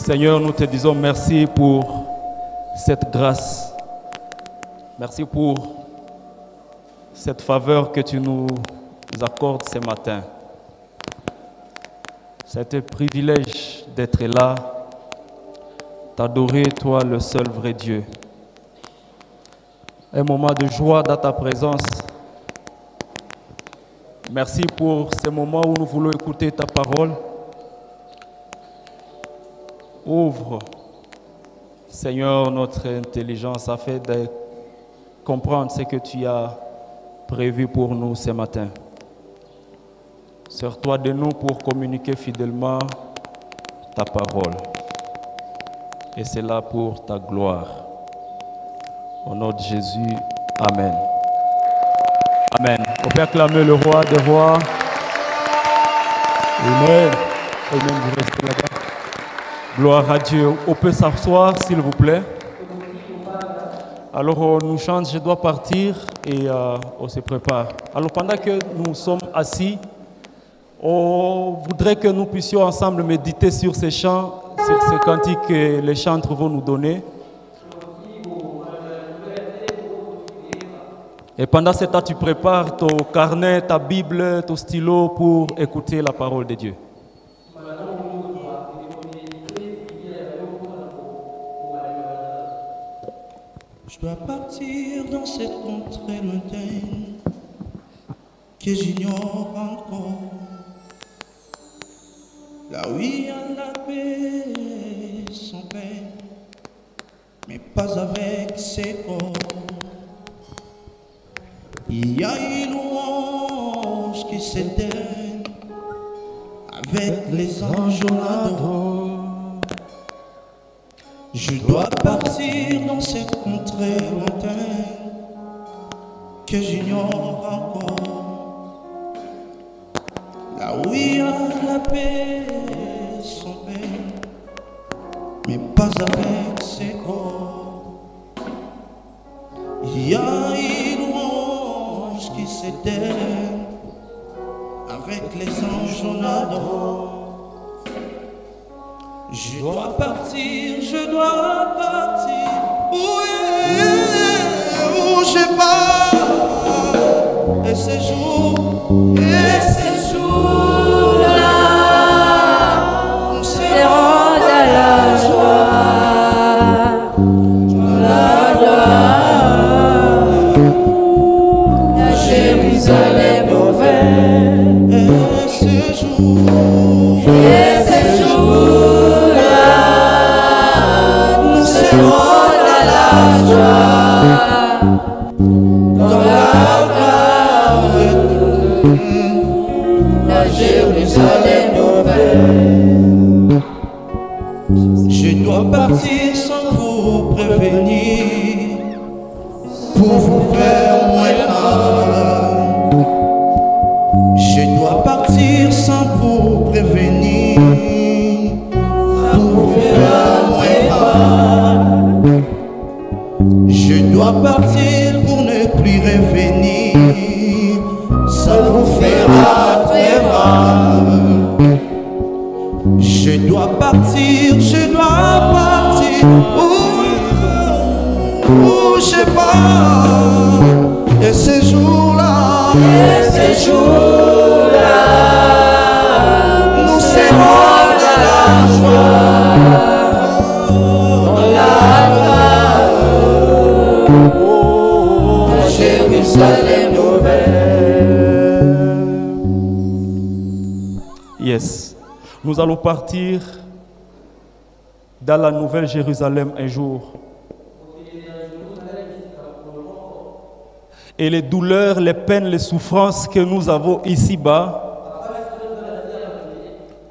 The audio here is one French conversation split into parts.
Seigneur, nous te disons merci pour cette grâce. Merci pour cette faveur que tu nous accordes ce matin. C'est un privilège d'être là, t'adorer, toi, le seul vrai Dieu. Un moment de joie dans ta présence. Merci pour ce moment où nous voulons écouter ta parole. Ouvre, Seigneur, notre intelligence afin de comprendre ce que tu as prévu pour nous ce matin. Sers-toi de nous pour communiquer fidèlement ta parole. Et c'est là pour ta gloire. Au nom de Jésus, Amen. Amen. On peut acclamer le roi des rois. Amen. Amen, vous restez là-bas. Gloire à Dieu. On peut s'asseoir, s'il vous plaît. Alors, on nous chante, je dois partir et on se prépare. Alors, pendant que nous sommes assis, on voudrait que nous puissions ensemble méditer sur ces chants, sur ces cantiques que les chantres vont nous donner. Et pendant ce temps, tu prépares ton carnet, ta Bible, ton stylo pour écouter la parole de Dieu. Je dois partir dans cette contrée lointaine que j'ignore encore. Là où il y a la paix sans peine, mais pas avec ses corps. Il y a une louange qui s'éteint avec les anges en adore. Je dois partir dans cette contrée lointaine que j'ignore encore. Là où il y a la paix sans peine, mais pas avec ses corps. Il y a une louange qui s'éteint avec les anges en adore. Je dois partir, oui, où je pars, et ces jours-là, nous serons dans la joie, la Jérusalem ouverte, et ces jours. Je dois partir sans vous prévenir, pour vous faire moins mal. Je dois partir sans vous prévenir, pour vous faire moins mal. Je dois partir pour ne plus revenir, ça vous fera très mal. Je dois partir, où je pars, et ces jours-là, nous serons dans la joie, la Jérusalem nouvelle. Yes. Nous allons partir dans la nouvelle Jérusalem un jour. Et les douleurs, les peines, les souffrances que nous avons ici-bas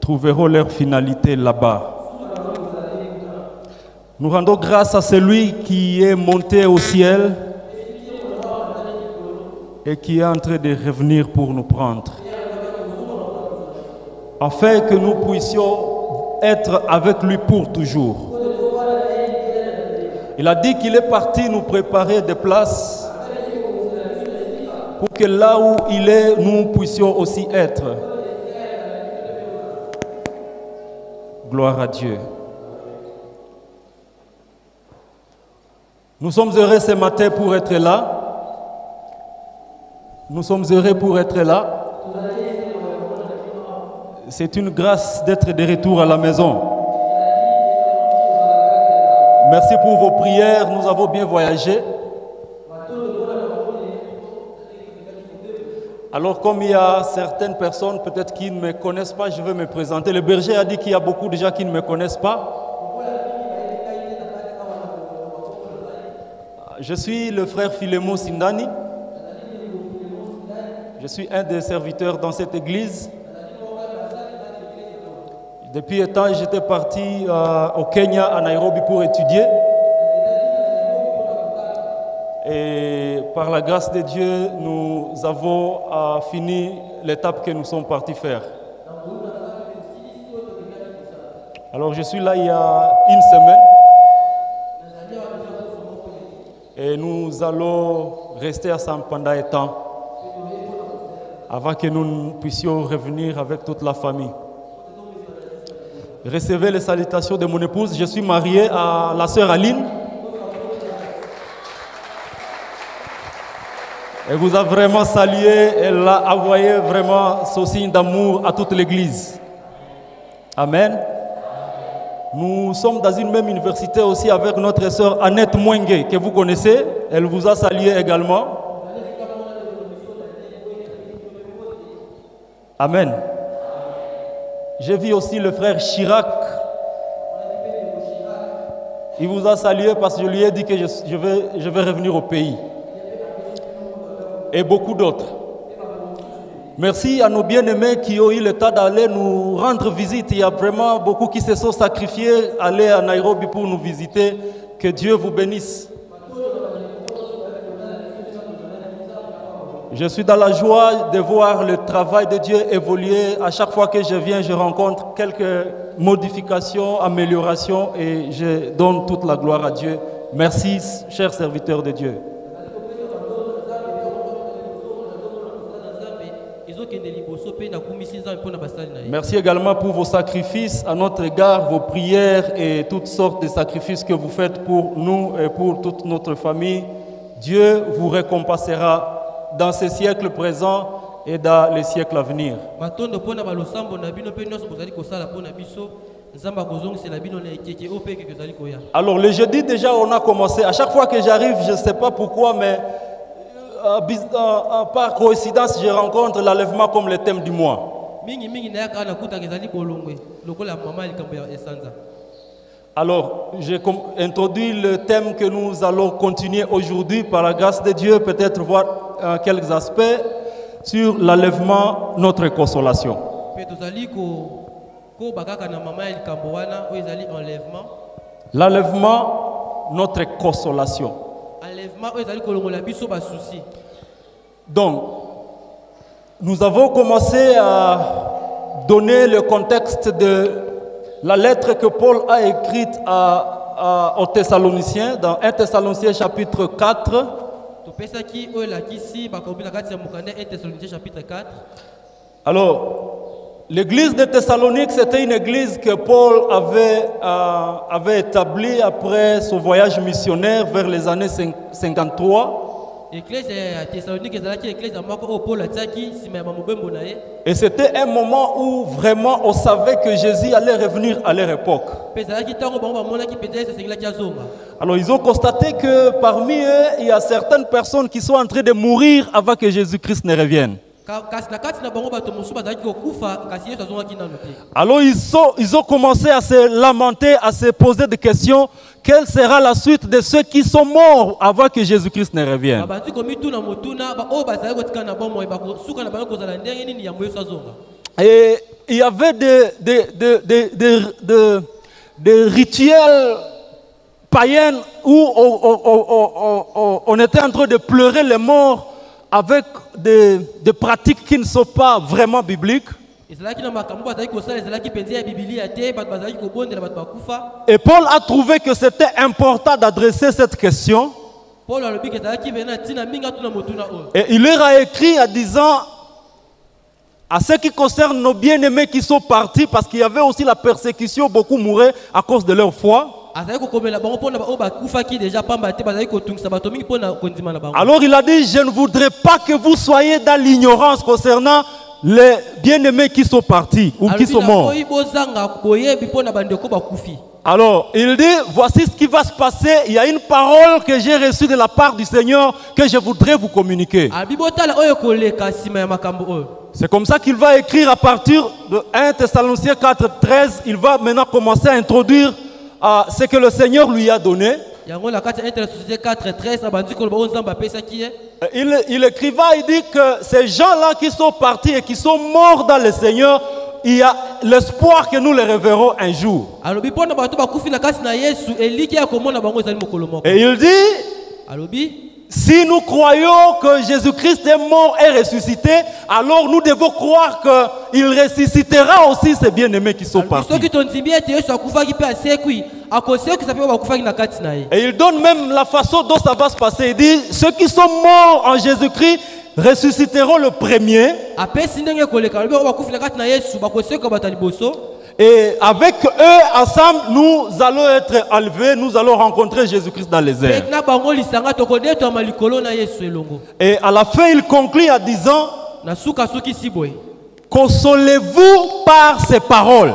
trouveront leur finalité là-bas. Nous rendons grâce à celui qui est monté au ciel et qui est en train de revenir pour nous prendre, afin que nous puissions être avec lui pour toujours. Il a dit qu'il est parti nous préparer des places pour que là où il est, nous puissions aussi être. Gloire à Dieu. Nous sommes heureux ce matin pour être là. Nous sommes heureux pour être là. C'est une grâce d'être de retour à la maison. Merci pour vos prières, nous avons bien voyagé. Alors comme il y a certaines personnes peut-être qui ne me connaissent pas, je vais me présenter. Le berger a dit qu'il y a beaucoup de gens qui ne me connaissent pas. Je suis le frère Philémon Sindani. Je suis un des serviteurs dans cette église. Depuis un temps, j'étais parti au Kenya, à Nairobi, pour étudier. Et par la grâce de Dieu, nous avons fini l'étape que nous sommes partis faire. Alors je suis là il y a une semaine. Et nous allons rester à ça pendant un temps, avant que nous puissions revenir avec toute la famille. Recevez les salutations de mon épouse. Je suis marié à la sœur Aline. Elle vous a vraiment salué. Elle a envoyé vraiment son signe d'amour à toute l'église. Amen. Nous sommes dans une même université aussi avec notre sœur Annette Mwenge, que vous connaissez. Elle vous a salué également. Amen. J'ai vu aussi le frère Chirac. Il vous a salué parce que je lui ai dit que je vais revenir au pays. Et beaucoup d'autres. Merci à nos bien-aimés qui ont eu le temps d'aller nous rendre visite. Il y a vraiment beaucoup qui se sont sacrifiés à aller à Nairobi pour nous visiter. Que Dieu vous bénisse. Je suis dans la joie de voir le travail de Dieu évoluer. À chaque fois que je viens, je rencontre quelques modifications, améliorations et je donne toute la gloire à Dieu. Merci, chers serviteurs de Dieu. Merci également pour vos sacrifices à notre égard, vos prières et toutes sortes de sacrifices que vous faites pour nous et pour toute notre famille. Dieu vous récompensera dans ces siècles présents et dans les siècles à venir. Alors le jeudi déjà on a commencé. À chaque fois que j'arrive, je ne sais pas pourquoi, mais par coïncidence, je rencontre l'enlèvement comme le thème du mois. Alors, j'ai introduit le thème que nous allons continuer aujourd'hui par la grâce de Dieu, peut-être voir quelques aspects sur l'enlèvement, notre consolation. L'enlèvement, notre consolation. Donc, nous avons commencé à donner le contexte de la lettre que Paul a écrite aux Thessaloniciens, dans 1 Thessaloniciens chapitre 4. Alors, l'église de Thessalonique, c'était une église que Paul avait établie après son voyage missionnaire vers les années 53. Et c'était un moment où vraiment on savait que Jésus allait revenir à leur époque. Alors ils ont constaté que parmi eux, il y a certaines personnes qui sont en train de mourir avant que Jésus-Christ ne revienne. Alors ils ont commencé à se lamenter, à se poser des questions. Quelle sera la suite de ceux qui sont morts avant que Jésus-Christ ne revienne? Et il y avait des rituels païens où on était en train de pleurer les morts avec des pratiques qui ne sont pas vraiment bibliques. Et Paul a trouvé que c'était important d'adresser cette question. Et il leur a écrit en disant à ce qui concerne nos bien-aimés qui sont partis, parce qu'il y avait aussi la persécution, beaucoup mouraient à cause de leur foi. Alors il a dit, je ne voudrais pas que vous soyez dans l'ignorance concernant les bien-aimés qui sont partis ou qui sont morts. Alors, il dit, voici ce qui va se passer. Il y a une parole que j'ai reçue de la part du Seigneur que je voudrais vous communiquer. C'est comme ça qu'il va écrire à partir de 1 Thessaloniciens 4, 13. Il va maintenant commencer à introduire ce que le Seigneur lui a donné. Il écriva, il dit que ces gens-là qui sont partis et qui sont morts dans le Seigneur, il y a l'espoir que nous les reverrons un jour. Et il dit, si nous croyons que Jésus-Christ est mort et ressuscité, alors nous devons croire qu'il ressuscitera aussi ces bien-aimés qui sont partis. Et il donne même la façon dont ça va se passer. Il dit, ceux qui sont morts en Jésus-Christ ressusciteront le premier. Et avec eux, ensemble, nous allons être enlevés, nous allons rencontrer Jésus-Christ dans les airs. Et à la fin, il conclut en disant, consolez-vous par ces paroles.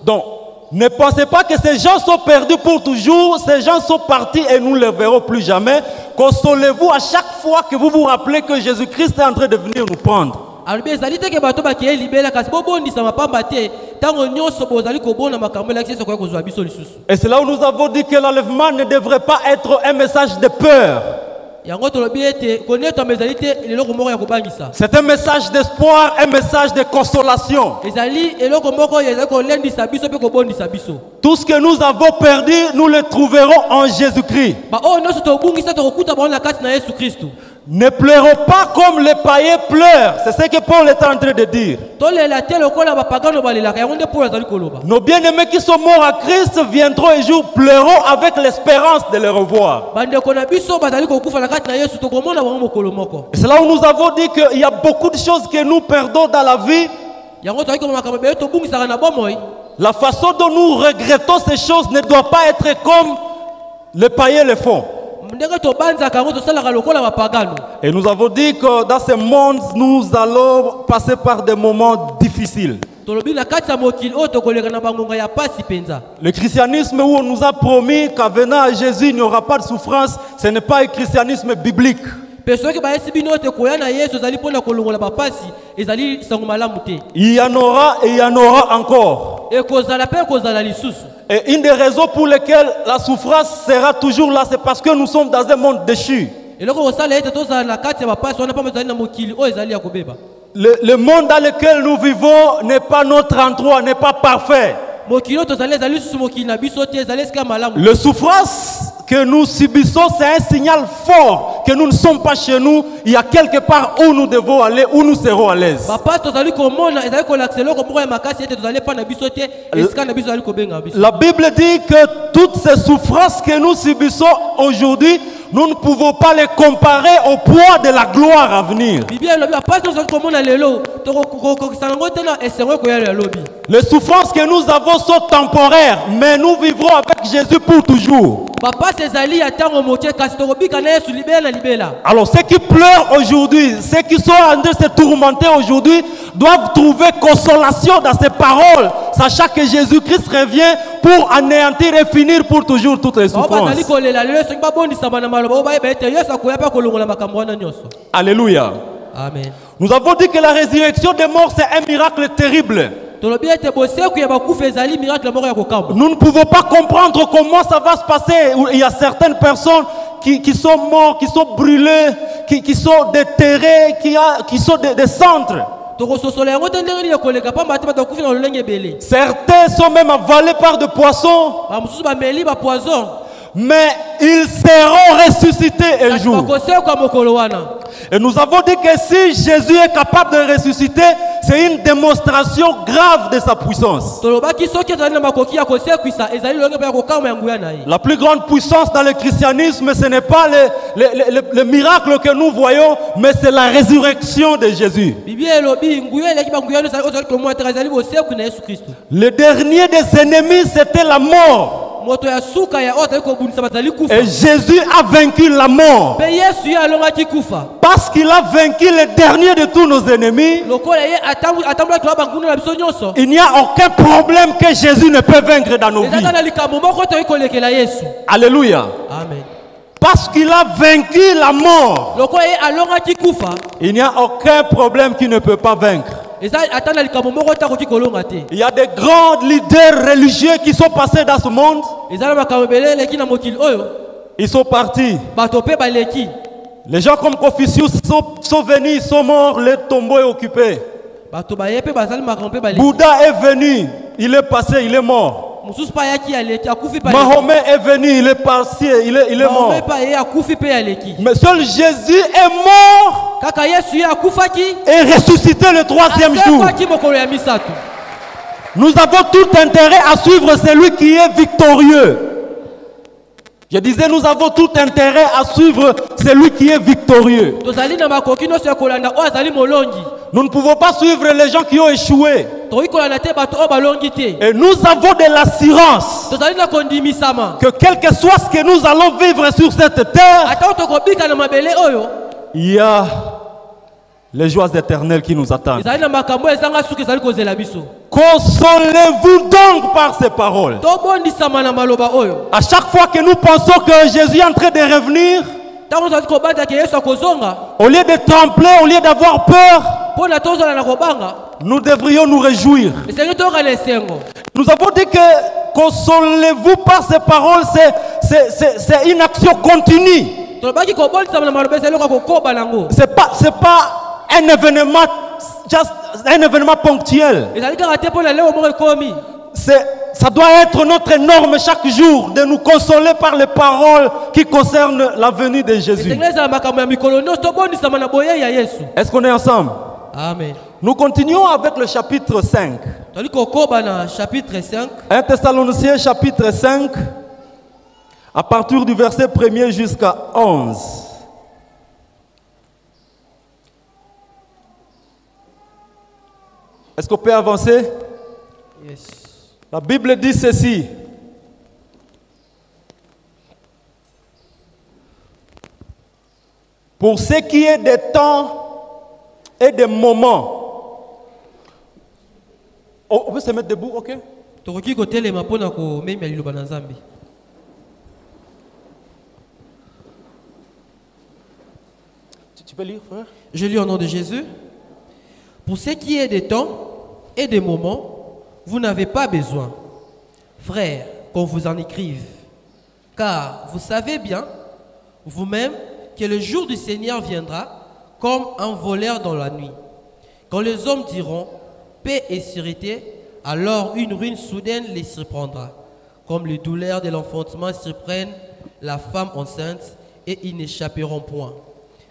Donc, ne pensez pas que ces gens sont perdus pour toujours. Ces gens sont partis et nous ne les verrons plus jamais. Consolez-vous à chaque fois que vous vous rappelez que Jésus-Christ est en train de venir nous prendre. Et c'est là où nous avons dit que l'enlèvement ne devrait pas être un message de peur. C'est un message d'espoir, un message de consolation. Tout ce que nous avons perdu, nous le trouverons en Jésus-Christ. Ne pleurons pas comme les païens pleurent. C'est ce que Paul est en train de dire. Nos bien-aimés qui sont morts à Christ viendront un jour, pleurons avec l'espérance de les revoir. Et c'est là où nous avons dit qu'il y a beaucoup de choses que nous perdons dans la vie. La façon dont nous regrettons ces choses ne doit pas être comme les païens le font. Et nous avons dit que dans ce monde, nous allons passer par des moments difficiles. Le christianisme où on nous a promis qu'en venant à Jésus, il n'y aura pas de souffrance, ce n'est pas un christianisme biblique. Il y en aura et il y en aura encore. Et une des raisons pour lesquelles la souffrance sera toujours là, c'est parce que nous sommes dans un monde déchu. Le monde dans lequel nous vivons n'est pas notre endroit, n'est pas parfait. Le souffrance que nous subissons, c'est un signal fort que nous ne sommes pas chez nous. Il y a quelque part où nous devons aller, où nous serons à l'aise. La Bible dit que toutes ces souffrances que nous subissons aujourd'hui, nous ne pouvons pas les comparer au poids de la gloire à venir. Les souffrances que nous avons sont temporaires, mais nous vivrons avec Jésus pour toujours. Alors ceux qui pleurent aujourd'hui, ceux qui sont en train de se tourmenter aujourd'hui, doivent trouver consolation dans ces paroles, sachant que Jésus-Christ revient pour anéantir et finir pour toujours toutes les souffrances. Alléluia. Amen. Nous avons dit que la résurrection des morts, c'est un miracle terrible. Nous ne pouvons pas comprendre comment ça va se passer. Il y a certaines personnes qui sont mortes, qui sont brûlées, qui sont déterrées, qui sont des cendres. Certains sont même avalés par des poissons. Mais ils seront ressuscités un jour. Et nous avons dit que si Jésus est capable de ressusciter, c'est une démonstration grave de sa puissance. La plus grande puissance dans le christianisme, ce n'est pas le miracle que nous voyons, mais c'est la résurrection de Jésus. Le dernier des ennemis, c'était la mort. Et Jésus a vaincu la mort. Parce qu'il a vaincu le dernier de tous nos ennemis, il n'y a aucun problème que Jésus ne peut vaincre dans nos vies. Alléluia. Amen. Parce qu'il a vaincu la mort, il n'y a aucun problème qu'il ne peut pas vaincre. Il y a des grands leaders religieux qui sont passés dans ce monde. Ils sont partis. Les gens comme Confucius sont venus, ils sont morts, le tombeau est occupé. Bouddha est venu, il est passé, il est mort. Mahomet est venu, il est passé, il est mort. Mais seul Jésus est mort et ressuscité le troisième jour. Nous avons tout intérêt à suivre celui qui est victorieux. Je disais, nous avons tout intérêt à suivre celui qui est victorieux. Nous ne pouvons pas suivre les gens qui ont échoué. Et nous avons de l'assurance que quel que soit ce que nous allons vivre sur cette terre, il y a les joies éternelles qui nous attendent. Consolez-vous donc par ces paroles. À chaque fois que nous pensons que Jésus est en train de revenir, au lieu de trembler, au lieu d'avoir peur, nous devrions nous réjouir. Nous avons dit que consolez-vous par ces paroles, c'est une action continue. C'est pas un événement ponctuel. Ça doit être notre norme chaque jour de nous consoler par les paroles qui concernent la venue de Jésus. Est-ce qu'on est ensemble? Amen. Nous continuons avec le chapitre 5. 1 Thessaloniciens chapitre 5, à partir du verset 1er jusqu'à 11. Est-ce qu'on peut avancer? Yes. La Bible dit ceci. Pour ce qui est des temps et des moments. On peut se mettre debout, ok? Tu peux lire, frère? Je lis au nom de Jésus. Pour ce qui est des temps et des moments, vous n'avez pas besoin, frères, qu'on vous en écrive. Car vous savez bien, vous-même, que le jour du Seigneur viendra comme un voleur dans la nuit. Quand les hommes diront paix et sûreté, alors une ruine soudaine les surprendra. Comme les douleurs de l'enfantement surprennent la femme enceinte, et ils n'échapperont point.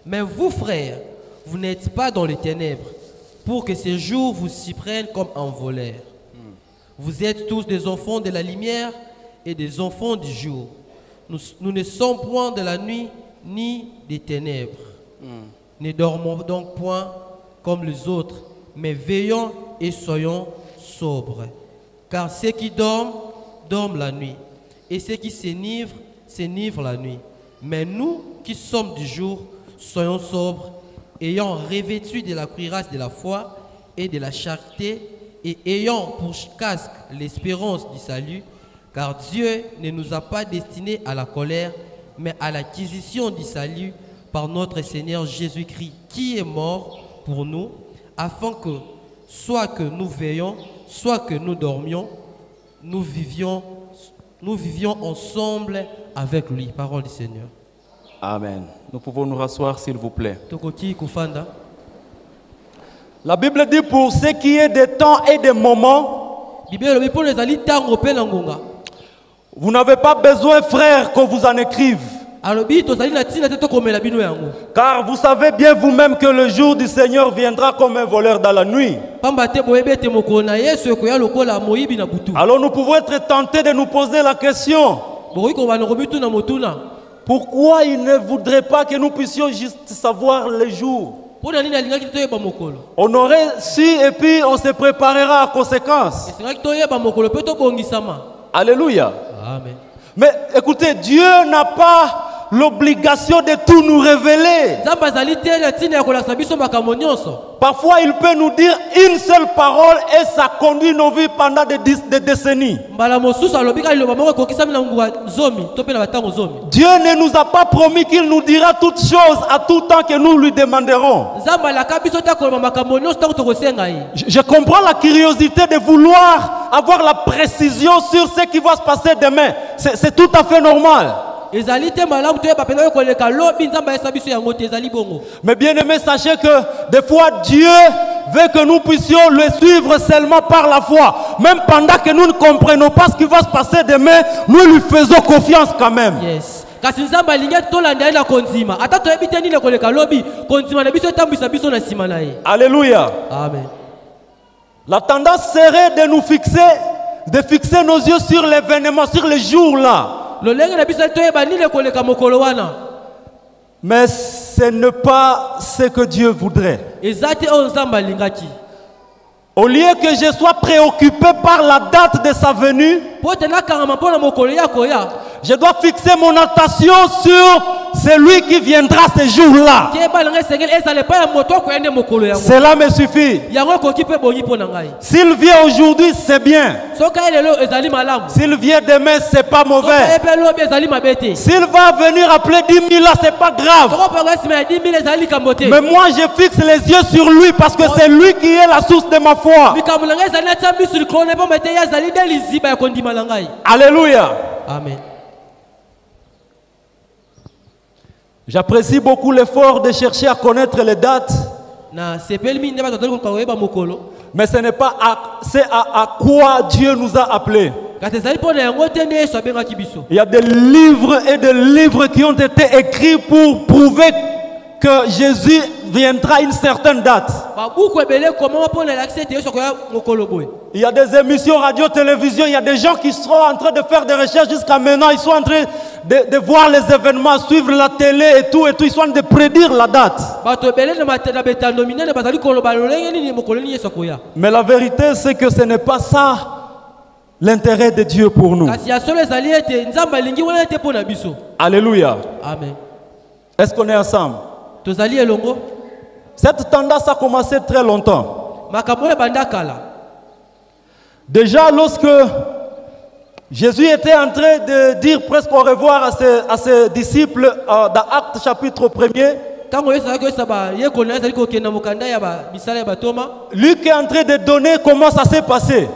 Mais vous, frères, vous n'êtes pas dans les ténèbres, pour que ces jours vous s'y prennent comme un voleur. Vous êtes tous des enfants de la lumière et des enfants du jour. Nous ne sommes point de la nuit ni des ténèbres. Ne dormons donc point comme les autres, mais veillons et soyons sobres. Car ceux qui dorment, dorment la nuit, et ceux qui s'enivrent la nuit. Mais nous qui sommes du jour, soyons sobres, ayant revêtu de la cuirasse de la foi et de la charité, et ayant pour casque l'espérance du salut, car Dieu ne nous a pas destinés à la colère, mais à l'acquisition du salut par notre Seigneur Jésus-Christ, qui est mort pour nous, afin que, soit que nous veillions, soit que nous dormions, nous vivions ensemble avec lui. Parole du Seigneur. Amen. Nous pouvons nous rasseoir, s'il vous plaît. La Bible dit pour ce qui est des temps et des moments, vous n'avez pas besoin, frère, qu'on vous en écrive. alobi tozali na tina te tokomela bino yango. Car vous savez bien vous-même que le jour du Seigneur viendra comme un voleur dans la nuit. Pamba te boyebe te mokolo na Yesu ekoya lokola moyibi na butu. Alors nous pouvons être tentés de nous poser la question. Boyi ko bana robitu na motuna. Pourquoi il ne voudrait pas que nous puissions juste savoir les jours? Pona nini alingaki toyeba mokolo? On aurait su et puis on se préparera en conséquence. Esengaki toyeba mokolo pe tobongisama. Alléluia. Amen. Mais écoutez, Dieu n'a pas l'obligation de tout nous révéler. Nzambe azali te na tina ya kolakisa biso makambo nyonso. Parfois, il peut nous dire une seule parole et ça conduit nos vies pendant des décennies. Mbala mosusu alobi ka liloba moko ekokisami na nguwa zomi to pe na batango zomi. Dieu ne nous a pas promis qu'il nous dira toutes choses à tout temps que nous lui demanderons. Nzambe alaka biso te koloba makambo nyonso ntango tokosenga ye. Je comprends la curiosité de vouloir avoir la précision sur ce qui va se passer demain. C'est tout à fait normal. Ezali te malamu toyeba pena koleka lobi Nzambe ayesa biso yango te ezali bongo. Mais bien aimé, sachez que des fois Dieu veut que nous puissions le suivre seulement par la foi. Même pendant que nous ne comprenons pas ce qui va se passer demain, nous lui faisons confiance quand même. Yes. Kasi Nzambe alingi tolanda na konzima. Ata toyebi te nini koleka lobi, konzima na biso etambisa biso na sima na ye. Alléluia. Amen. La tendance serait de nous fixer nos yeux sur l'événement, sur les jours là. Mais ce n'est pas ce que Dieu voudrait. Au lieu que je sois préoccupé par la date de sa venue, je dois fixer mon attention sur celui qui viendra ce jour-là. Cela me suffit. S'il vient aujourd'hui, c'est bien. S'il vient demain, c'est pas mauvais. S'il va venir appeler 10 000 là, c'est pas grave. Mais moi, je fixe les yeux sur lui parce que c'est lui qui est la source de ma foi. Alléluia. Amen. J'apprécie beaucoup l'effort de chercher à connaître les dates. Mais ce n'est pas à quoi Dieu nous a appelés. Il y a des livres et des livres qui ont été écrits pour prouver que Jésus viendra à une certaine date. Il y a des émissions radio-télévision, il y a des gens qui sont en train de faire des recherches jusqu'à maintenant. Ils sont en train de voir les événements, suivre la télé et tout. Ils sont en train de prédire la date. Mais la vérité, c'est que ce n'est pas ça l'intérêt de Dieu pour nous. Alléluia. Amen. Est-ce qu'on est ensemble? Cette tendance a commencé très longtemps. Déjà lorsque Jésus était en train de dire presque au revoir à ses disciples dans Actes chapitre 1er, Luc est en train de donner comment ça s'est passé.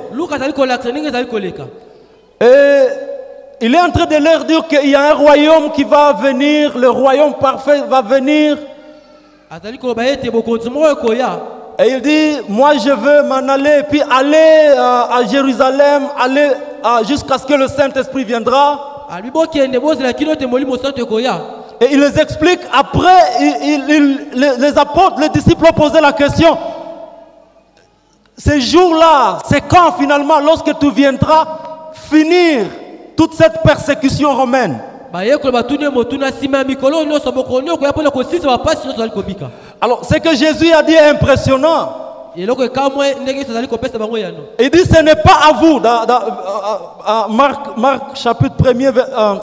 Et il est en train de leur dire qu'il y a un royaume qui va venir, le royaume parfait va venir. Et il dit, moi je veux m'en aller, puis aller à Jérusalem, aller jusqu'à ce que le Saint-Esprit viendra. Et il les explique, après, les apôtres, les disciples ont posé la question, ces jours-là, c'est quand finalement, lorsque tu viendras finir toute cette persécution romaine? Alors, ce que Jésus a dit est impressionnant. Il dit, ce n'est pas à vous. Marc chapitre 1er,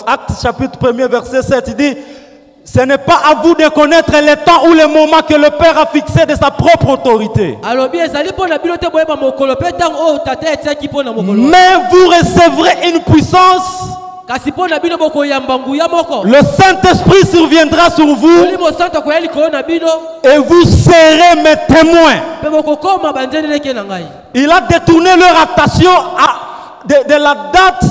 Acte chapitre 1er, verset 7, il dit, ce n'est pas à vous de connaître le temps ou le moment que le Père a fixé de sa propre autorité. Mais vous recevrez une puissance. Le Saint-Esprit surviendra sur vous et vous serez mes témoins. Il a détourné leur attention de la date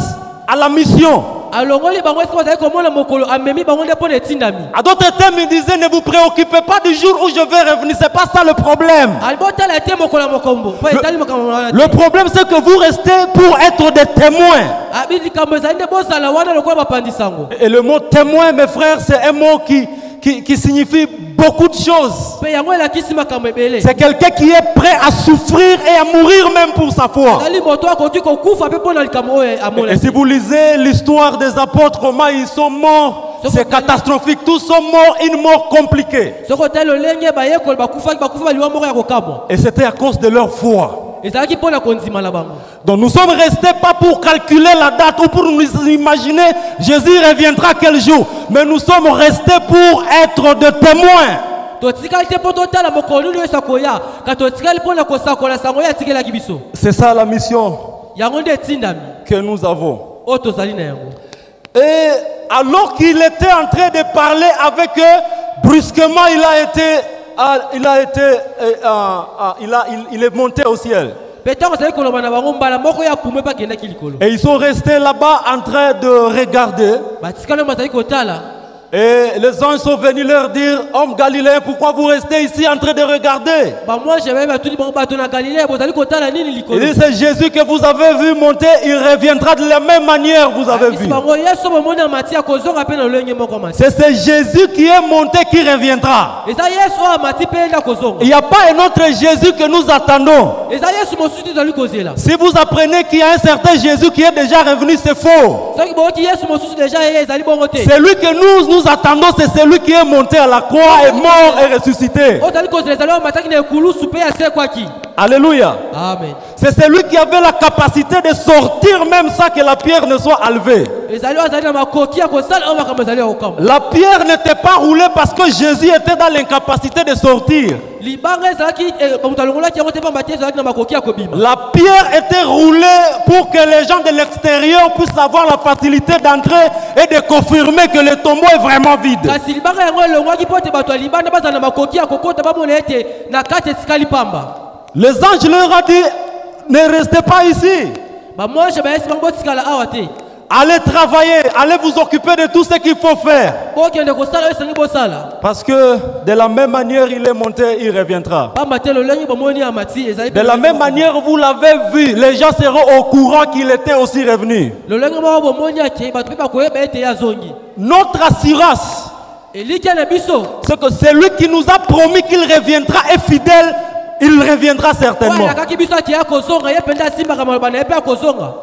à la mission. alongoli bango esi bazali komona mokolo amemi bango nde mpo na etindami. À d'autres termes, il disait, ne vous préoccupez pas du jour où je vais revenir. C'est pas ça le problème. alibotala ete mokolo ya mokombo po etali makambo wana te. Le problème, c'est que vous restez pour être des témoins. Abi likambo ezali nde bozala wana lokola bapandisango. Et le mot témoin, mes frères, c'est un mot qui signifie beaucoup de choses. Pe yango elakisi makambo ebele. C'est quelqu'un qui est prêt à souffrir et à mourir même pour sa foi. ezali moto akoki kokufa mpe mpo na likambo oyo amona. Et si vous lisez l'histoire des apôtres, comment ils sont morts, c'est catastrophique. Tous sont morts, une mort compliquée. soki otali lolenge bayekoli bakufa baliwa moko ya kokamwa. Et c'était à cause de leur foi. ezalaki mpo na kondima na bango. Donc nous sommes restés pas pour calculer la date ou pour nous imaginer Jésus reviendra quel jour. Mais nous sommes restés pour être de témoins. totikali te mpo totala mokolo nini oyo koya ka totikali mpo na kosakola sango oyo atikelaki biso. C'est ça la mission yango nde etindami que nous avons. oyo tozali na yango. Et alors qu'il était en train de parler avec eux, brusquement il est monté au ciel. pe ntango ozali koloba na bango mbala moko ya pume mpe akendaki likolo. Et ils sont restés là-bas en train de regarder. batikali oyo bazali kotala. Et les anges sont venus leur dire, hommes galiléens, pourquoi vous restez ici en train de regarder? bamwa jebe batuli bango bato na galilea bozali kotala nini Il likolo. dit, c'est Jésus que vous avez vu monter, il reviendra de la même manière, vous avez vu. bango yesu bomoni ya mati akozonga mpe na lolenge moko mati. C'est ce Jésus qui est monté qui reviendra. eza yesu oyo amati mpe enda kozonga. Il n'y a pas un autre Jésus que nous attendons. eza yesu mosusu te tozali kozela. Si vous apprenez qu'il y a un certain Jésus qui est déjà revenu, c'est faux. soki boyoki yesu mosusu deja ye ezali bongo te. Celui que nous attendons, c'est celui qui est monté à la croix, est mort et ressuscité. oyo tozali kozela ezali oyo amataki na ekulusu mpe asekwaki. Alléluia. amen. C'est celui qui avait la capacité de sortir même sans que la pierre ne soit enlevée. ezali oyo azali na makoki ya kosala oyo makambo ezali ya kokamba. La pierre n'était pas roulée parce que Jésus était dans l'incapacité de sortir. libanga ezalaki moto alongolaki yango te pamba te ezalaki na makoki ya kobima. La pierre était roulée pour que les gens de l'extérieur puissent avoir la facilité d'entrer et de confirmer que le tombeau est vraiment vide. kasi libanga yango elongwaki mpo te bato ya libanda bazala na makoki ya kokota bamona ete na kati etikali pamba. Les anges leur ont dit, ne restez pas ici. bamonje bayesi bango botikala awa te. Allez travailler, allez vous occuper de tout ce qu'il faut faire. bokende kosala oyo esengi bosala. Parce que de la même manière il est monté, il reviendra. pamba te lolenge bomoni ya mati ezali De la même manière, vous l'avez vu, les gens seront au courant qu'il était aussi revenu. lolenge moko bomoni ake bato mpe bakoyeba ete ye azongi. Notre assurance, eliki na biso c'est que celui qui nous a promis qu'il reviendra est fidèle, il reviendra certainement. oyo alakaki biso ake ya kozonga ye mpenza asimbaka maloba na ye mpe akozonga.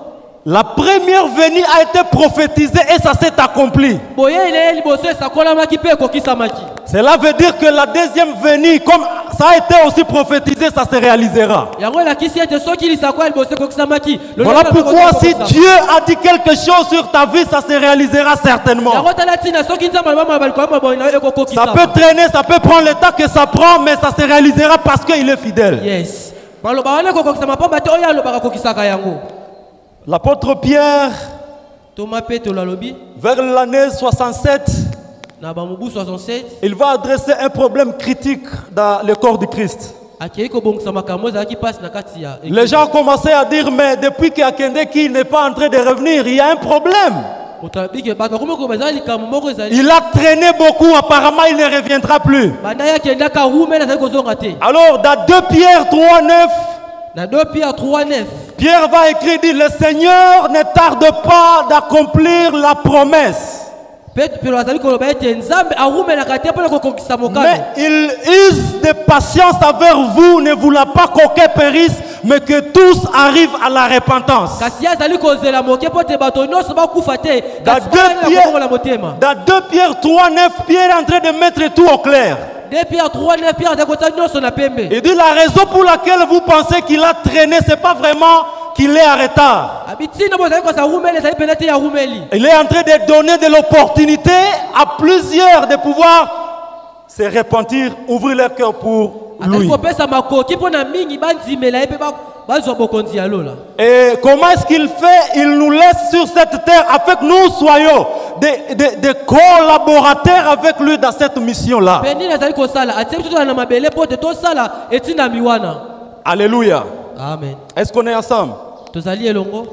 La première venue a été prophétisée et ça s'est accompli. boyeli ye liboso esakolamaki mpe ekokisamaki. Cela veut dire que la deuxième venue, comme ça a été aussi prophétisé, ça se réalisera. yango elakisi ete soki lisako ya liboso ekokisamaki. Voilà pourquoi si Dieu a dit quelque chose sur ta vie, ça se réalisera certainement. yango tala ntina soki nzambe alobama balikoya boye na yo Ça ekokokisama. peut traîner, ça peut prendre le temps que ça prend, mais ça se réalisera parce qu'il est fidèle. yes maloba wana ekokokisama pamba te oyo alobaka akokisaka yango. L'apôtre Pierre, toma petelo alobi vers l'année 67, na bamobu 67 il va adresser un problème critique dans le corps du Christ. akei kobongisa makambo ezalaki mpasi na kati ya Les gens commençaient à dire, mais depuis qu'Akende qui n'est pas en train de revenir, il y a un problème. otabike bato bakomi koba ezali likambo moko ezali Il a traîné beaucoup, apparemment il ne reviendra plus. banda ye akendaka rumene azali kozonga te. Alors dans 2 Pierre 3:9, na 2 Pierre 3:9 Pierre va écrire, dit, le Seigneur ne tarde pas d'accomplir la promesse. petelo azali koloba ete nzambe arumelaka te mpona kokokisa mokano. Mais il use de patience envers vous, ne voulant pas qu'aucun périsse, mais que tous arrivent à la repentance. kasi ye azali kozela moke mpo te bato nyonso bakufa te Dans kasi 2 bakokongola motema. Pierre 3:9, Pierre est en train de mettre tout au clair. 2 Pierre 3:9 Pierre azali kotala nyonso na pembe. Il dit la raison pour laquelle vous pensez qu'il a traîné, c'est pas vraiment qu'il est en retard. abitina bo ezali kosa rumeli ezali pene te ya rumeli. Il est en train de donner de l'opportunité à plusieurs de pouvoir se repentir, ouvrir leur cœur pour azali lui. kopesa makoki mpo na mingi bandimela ye mpe bazwa bokonzi ya lola. Et comment est-ce qu'il fait? Il nous laisse sur cette terre afin que nous soyons des collaborateurs avec lui dans cette mission-là. mpe nini azali kosala atie biso tozala na mabele mpo te tosala etindami wana. Alléluia. amen. Est-ce qu'on est ensemble? tozali elongo.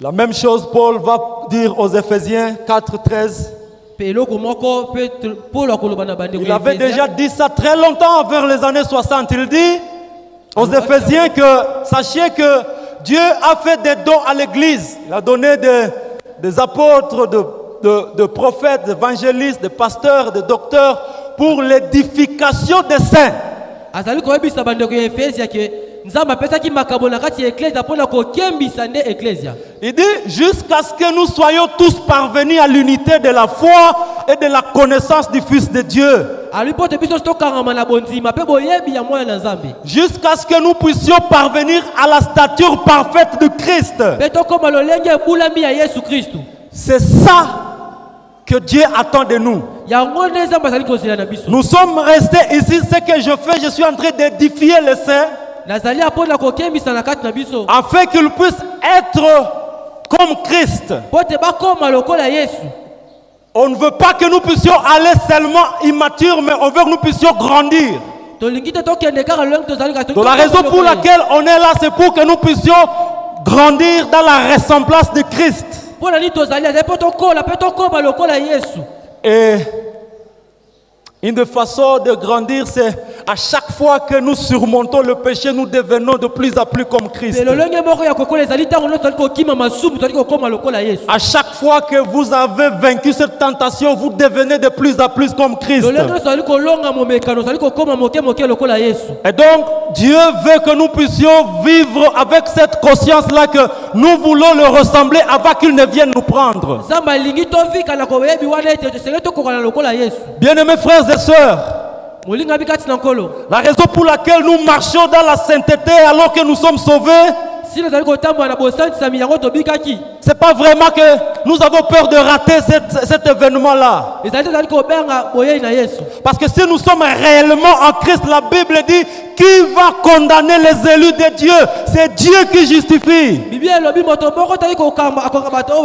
La même chose, Paul va dire aux Éphésiens 4:13. Il avait déjà dit ça très longtemps, vers les années 60. Il dit aux Éphésiens que sachez que Dieu a fait des dons à l'Église. Il a donné des apôtres, de prophètes, d'évangélistes, de pasteurs, de docteurs pour l'édification des saints. Il dit jusqu'à ce que nous soyons tous parvenus à l'unité de la foi et de la connaissance du Fils de Dieu. Jusqu'à ce que nous puissions parvenir à la stature parfaite de Christ. C'est ça que Dieu attend de nous. Nous sommes restés ici. Ce que je fais, je suis en train d'édifier les saints afin qu'ils puissent être comme Christ. On ne veut pas que nous puissions aller seulement immatures, mais on veut que nous puissions grandir. Donc la raison pour laquelle on est là, c'est pour que nous puissions grandir dans la ressemblance de Christ. Et une des façons de grandir, c'est à chaque fois que nous surmontons le péché, nous devenons de plus en plus comme Christ. À chaque fois que vous avez vaincu cette tentation, vous devenez de plus en plus comme Christ. Et donc, Dieu veut que nous puissions vivre avec cette conscience-là que nous voulons le ressembler avant qu'il ne vienne nous prendre. Bien-aimés frères et sœurs, la raison pour laquelle nous marchons dans la sainteté alors que nous sommes sauvés, c'est pas vraiment que nous avons peur de rater cet événement-là. Parce que si nous sommes réellement en Christ, la Bible dit qui va condamner les élus de Dieu? C'est Dieu qui justifie.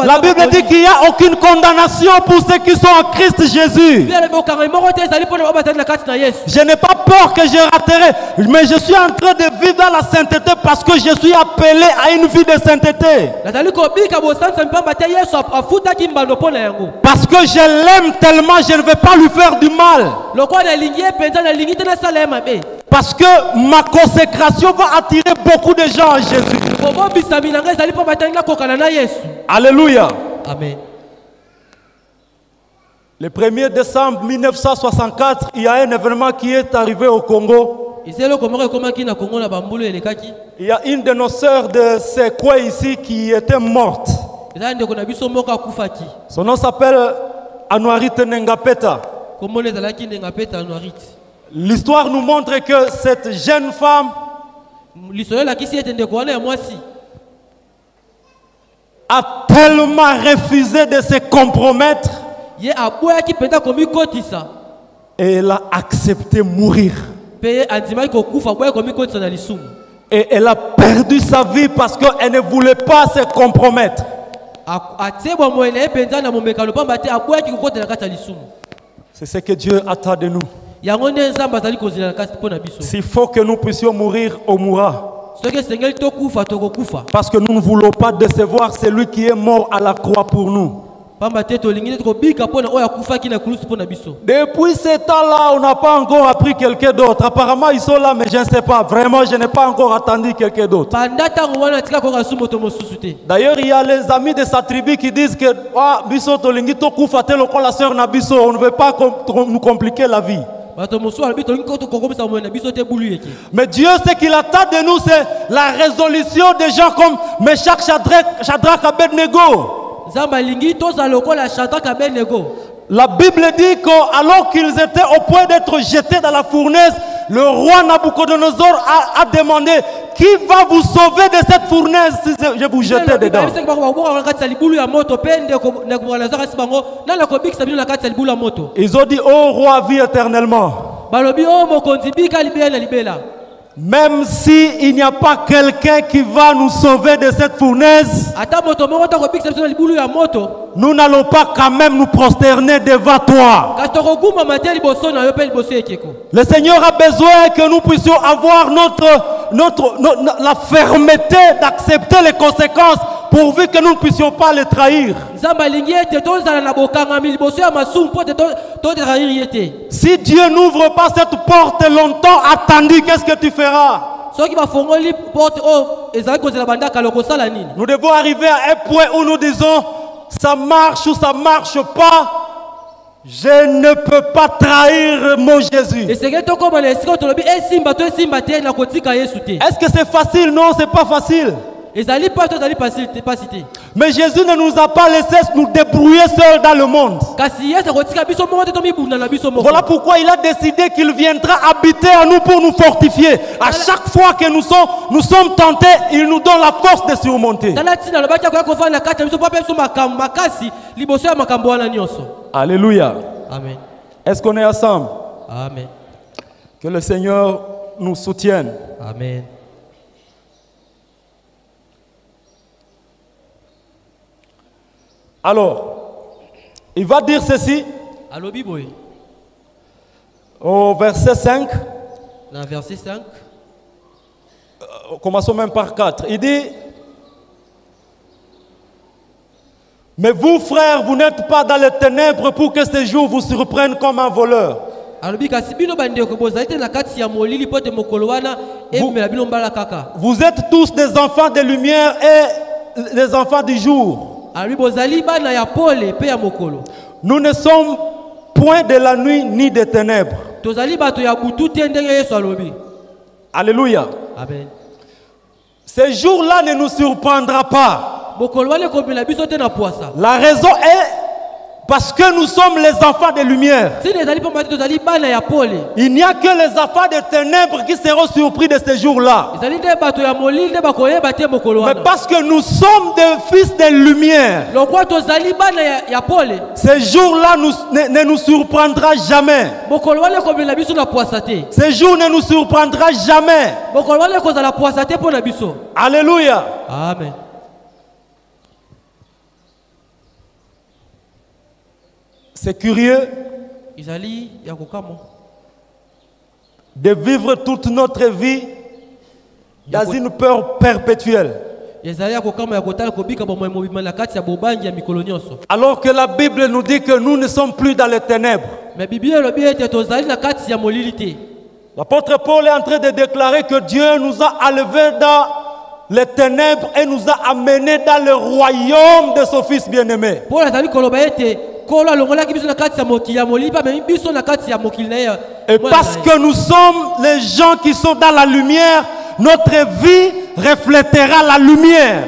La Bible dit qu'il n'y a aucune condamnation pour ceux qui sont en Christ Jésus. Je n'ai pas peur que je raterai, mais je suis en train de vivre dans la sainteté parce que je suis appelé à une vie de sainteté. Parce que je l'aime tellement, je ne vais pas lui faire du mal. Parce que ma consécration va attirer beaucoup de gens à Jésus. Alléluia. Amen. Le 1er décembre 1964, il y a un événement qui est arrivé au Congo. Il y a une de nos sœurs de Sekwe ici qui était morte. Son nom s'appelle Anouarit Nengapeta. L'histoire nous montre que cette jeune femme a tellement refusé de se compromettre et elle a accepté mourir. Et elle a perdu sa vie parce qu'elle ne voulait pas se compromettre. C'est ce que Dieu attend de nous. S'il faut que nous puissions mourir, on mourra. Parce que nous ne voulons pas décevoir celui qui est mort à la croix pour nous. Depuis ce temps-là, on n'a pas encore appris quelqu'un d'autre. Apparemment, ils sont là, mais je ne sais pas. Vraiment, je n'ai pas encore attendu quelqu'un d'autre. D'ailleurs, il y a les amis de sa tribu qui disent que on ne veut pas nous compliquer la vie. Mais Dieu, ce qu'il attend de nous, c'est la résolution des gens comme Meshach, Shadrach, Abednego. La Bible dit qu'alors qu'ils étaient au point d'être jetés dans la fournaise, le roi Nabucodonosor a demandé qui va vous sauver de cette fournaise si je vous jetais dedans. Ils ont dit, oh roi, vis éternellement. Même s'il n'y a pas quelqu'un qui va nous sauver de cette fournaise, nous n'allons pas quand même nous prosterner devant toi. Le Seigneur a besoin que nous puissions avoir la fermeté d'accepter les conséquences pourvu que nous ne puissions pas les trahir. Si Dieu n'ouvre pas cette porte longtemps attendue, qu'est-ce que tu feras? Nous devons arriver à un point où nous disons, ça marche ou ça marche pas, je ne peux pas trahir mon Jésus. Est-ce que c'est facile? Non, c'est pas facile. Mais Jésus ne nous a pas laissé nous débrouiller seuls dans le monde. Voilà pourquoi il a décidé qu'il viendra habiter à nous pour nous fortifier. À chaque fois que nous sommes tentés, il nous donne la force de surmonter. Alléluia. Amen. Est-ce qu'on est ensemble? Amen. Que le Seigneur nous soutienne. Amen. Alors, il va dire ceci au verset 5. Verset 5. Commençons même par 4. Il dit, mais vous, frères, vous n'êtes pas dans les ténèbres pour que ces jours vous surprennent comme un voleur. Vous êtes tous des enfants de lumière et des enfants du jour. Nous ne sommes point de la nuit ni des ténèbres. Alléluia. Amen. Ces jours-là ne nous surprendra pas. La raison est parce que nous sommes les enfants de lumière. Il n'y a que les enfants de ténèbres qui seront surpris de ces jours-là. Mais parce que nous sommes des fils de lumière, ces jours-là ne nous surprendra jamais. Ces jours ne nous surprendra jamais. Alléluia. Amen. C'est curieux de vivre toute notre vie dans une peur perpétuelle. Alors que la Bible nous dit que nous ne sommes plus dans les ténèbres. L'apôtre Paul est en train de déclarer que Dieu nous a enlevés dans les ténèbres et nous a amenés dans le royaume de son Fils bien-aimé. Et parce que nous sommes les gens qui sont dans la lumière, notre vie reflétera la lumière.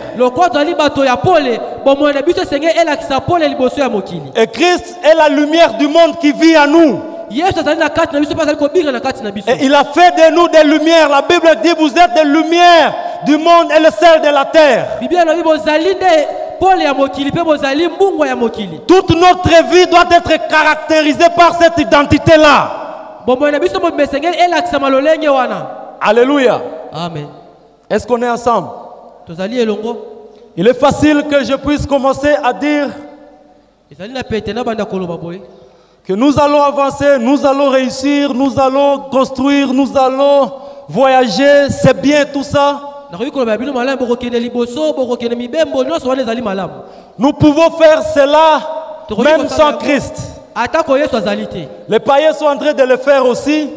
Et Christ est la lumière du monde qui vit en nous. Et il a fait de nous des lumières. La Bible dit, vous êtes des lumières du monde et le sel de la terre. Toute notre vie doit être caractérisée par cette identité-là. Alléluia. Amen. Est-ce qu'on est ensemble? Il est facile que je puisse commencer à dire que nous allons avancer, nous allons réussir, nous allons construire, nous allons voyager, c'est bien tout ça. Nous pouvons faire cela même sans Christ. Les païens sont en train de le faire aussi.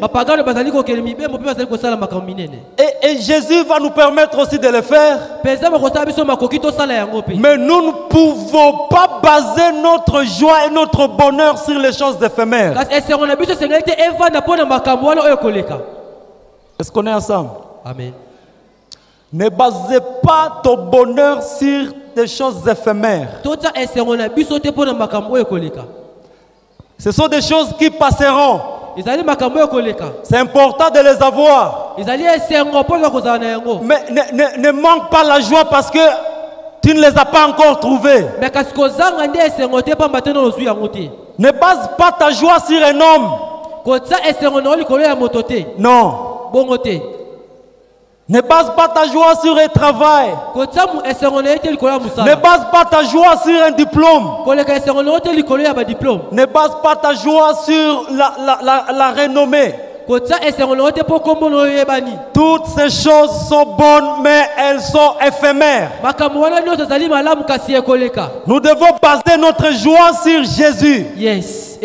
Et Jésus va nous permettre aussi de le faire. Mais nous ne pouvons pas baser notre joie et notre bonheur sur les choses éphémères. Est-ce qu'on est ensemble? Amen. Ne basez pas ton bonheur sur des choses éphémères. Ce sont des choses qui passeront. C'est important de les avoir. Mais ne manque pas la joie parce que tu ne les as pas encore trouvées. Ne base pas ta joie sur un homme. Non. Ne base pas ta joie sur un travail. Ne base pas ta joie sur un diplôme. Ne base pas ta joie sur la renommée. Toutes ces choses sont bonnes, mais elles sont éphémères. Nous devons baser notre joie sur Jésus. Yes.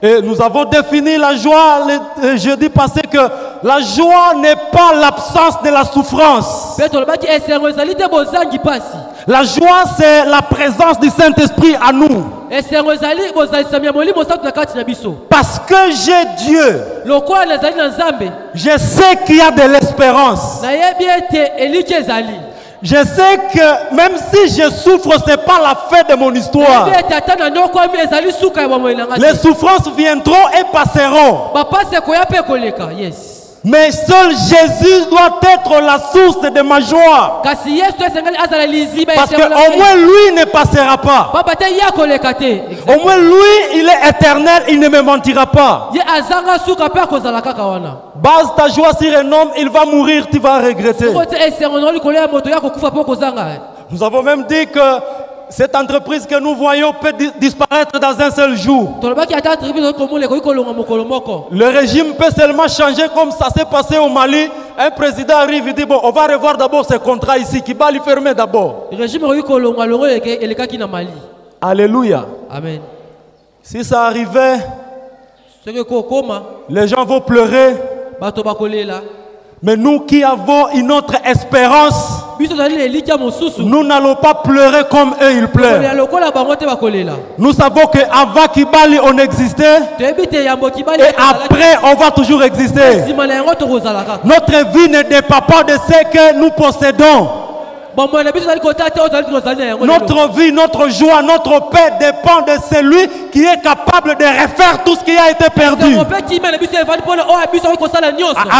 Et nous avons défini la joie le jeudi passé que la joie n'est pas l'absence de la souffrance. La joie, c'est la présence du Saint-Esprit à nous. Parce que j'ai Dieu, je sais qu'il y a de l'espérance. Je sais que même si je souffre, ce n'est pas la fin de mon histoire. Les souffrances viendront et passeront. Mais seul Jésus doit être la source de ma joie. Parce qu'au moins lui ne passera pas. Au moins lui, il est éternel, il ne me mentira pas. Base ta joie sur un homme, il va mourir, tu vas regretter. Nous avons même dit que cette entreprise que nous voyons peut disparaître dans un seul jour. Le régime peut seulement changer comme ça s'est passé au Mali. Un président arrive et dit bon, on va revoir d'abord ce contrat ici, qui va lui fermer d'abord. Alléluia. Amen. Si ça arrivait, les gens vont pleurer. Mais nous qui avons une autre espérance, nous n'allons pas pleurer comme eux ils pleurent. Nous savons qu'avant Kibali on existait et après on va toujours exister. Notre vie ne dépend pas de ce que nous possédons. Notre vie, notre joie, notre paix dépend de celui qui est capable de refaire tout ce qui a été perdu. En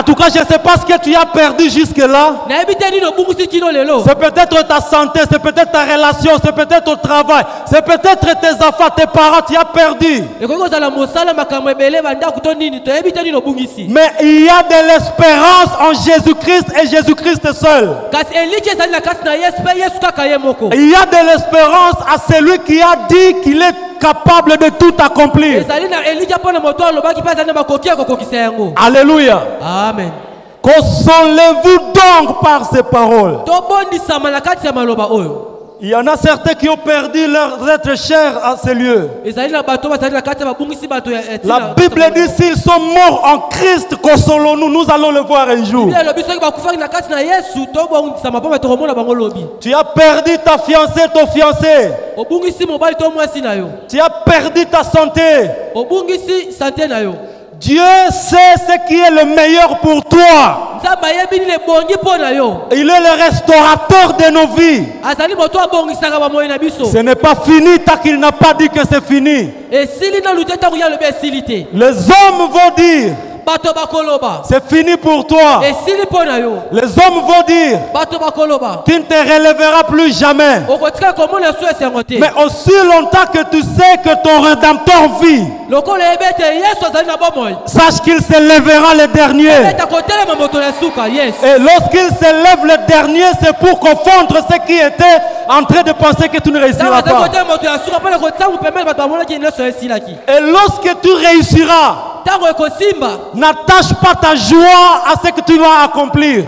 tout cas, je ne sais pas ce que tu as perdu jusque-là. C'est peut-être ta santé, c'est peut-être ta relation, c'est peut-être ton travail, c'est peut-être tes enfants, tes parents, tu as perdu. Mais il y a de l'espérance en Jésus-Christ et Jésus-Christ seul. Il y a de l'espérance à celui qui a dit qu'il est capable de tout accomplir. Alléluia. Amen. Consolez-vous donc par ces paroles. Il y en a certains qui ont perdu leur être chers à ces lieux. La Bible dit s'ils sont morts en Christ, consolons-nous. Nous allons le voir un jour. Tu as perdu ta fiancée, ton fiancé. Tu as perdu ta santé. Dieu sait ce qui est le meilleur pour toi. Il est le restaurateur de nos vies. Ce n'est pas fini tant qu'il n'a pas dit que c'est fini. Les hommes vont dire c'est fini pour toi. Les hommes vont dire tu ne te relèveras plus jamais. Mais aussi longtemps que tu sais que ton Rédempteur vit, sache qu'il se lèvera le dernier. Et lorsqu'il se lève le dernier, c'est pour confondre ceux qui étaient en train de penser que tu ne réussiras pas. Et lorsque tu réussiras, n'attache pas ta joie à ce que tu vas accomplir.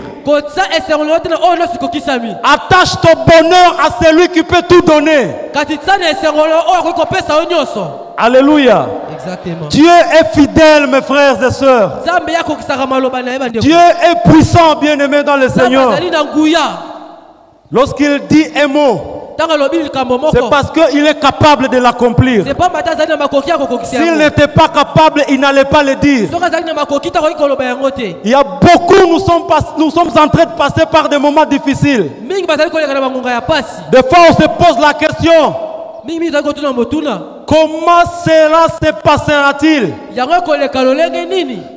Attache ton bonheur à celui qui peut tout donner. Alléluia. Exactement. Dieu est fidèle, mes frères et sœurs. Dieu est puissant, bien-aimé dans le Seigneur. Lorsqu'il dit un mot, c'est parce qu'il est capable de l'accomplir. S'il n'était pas capable, il n'allait pas le dire. Il y a beaucoup, nous sommes en train de passer par des moments difficiles. Des fois, on se pose la question. Comment cela se passera-t-il?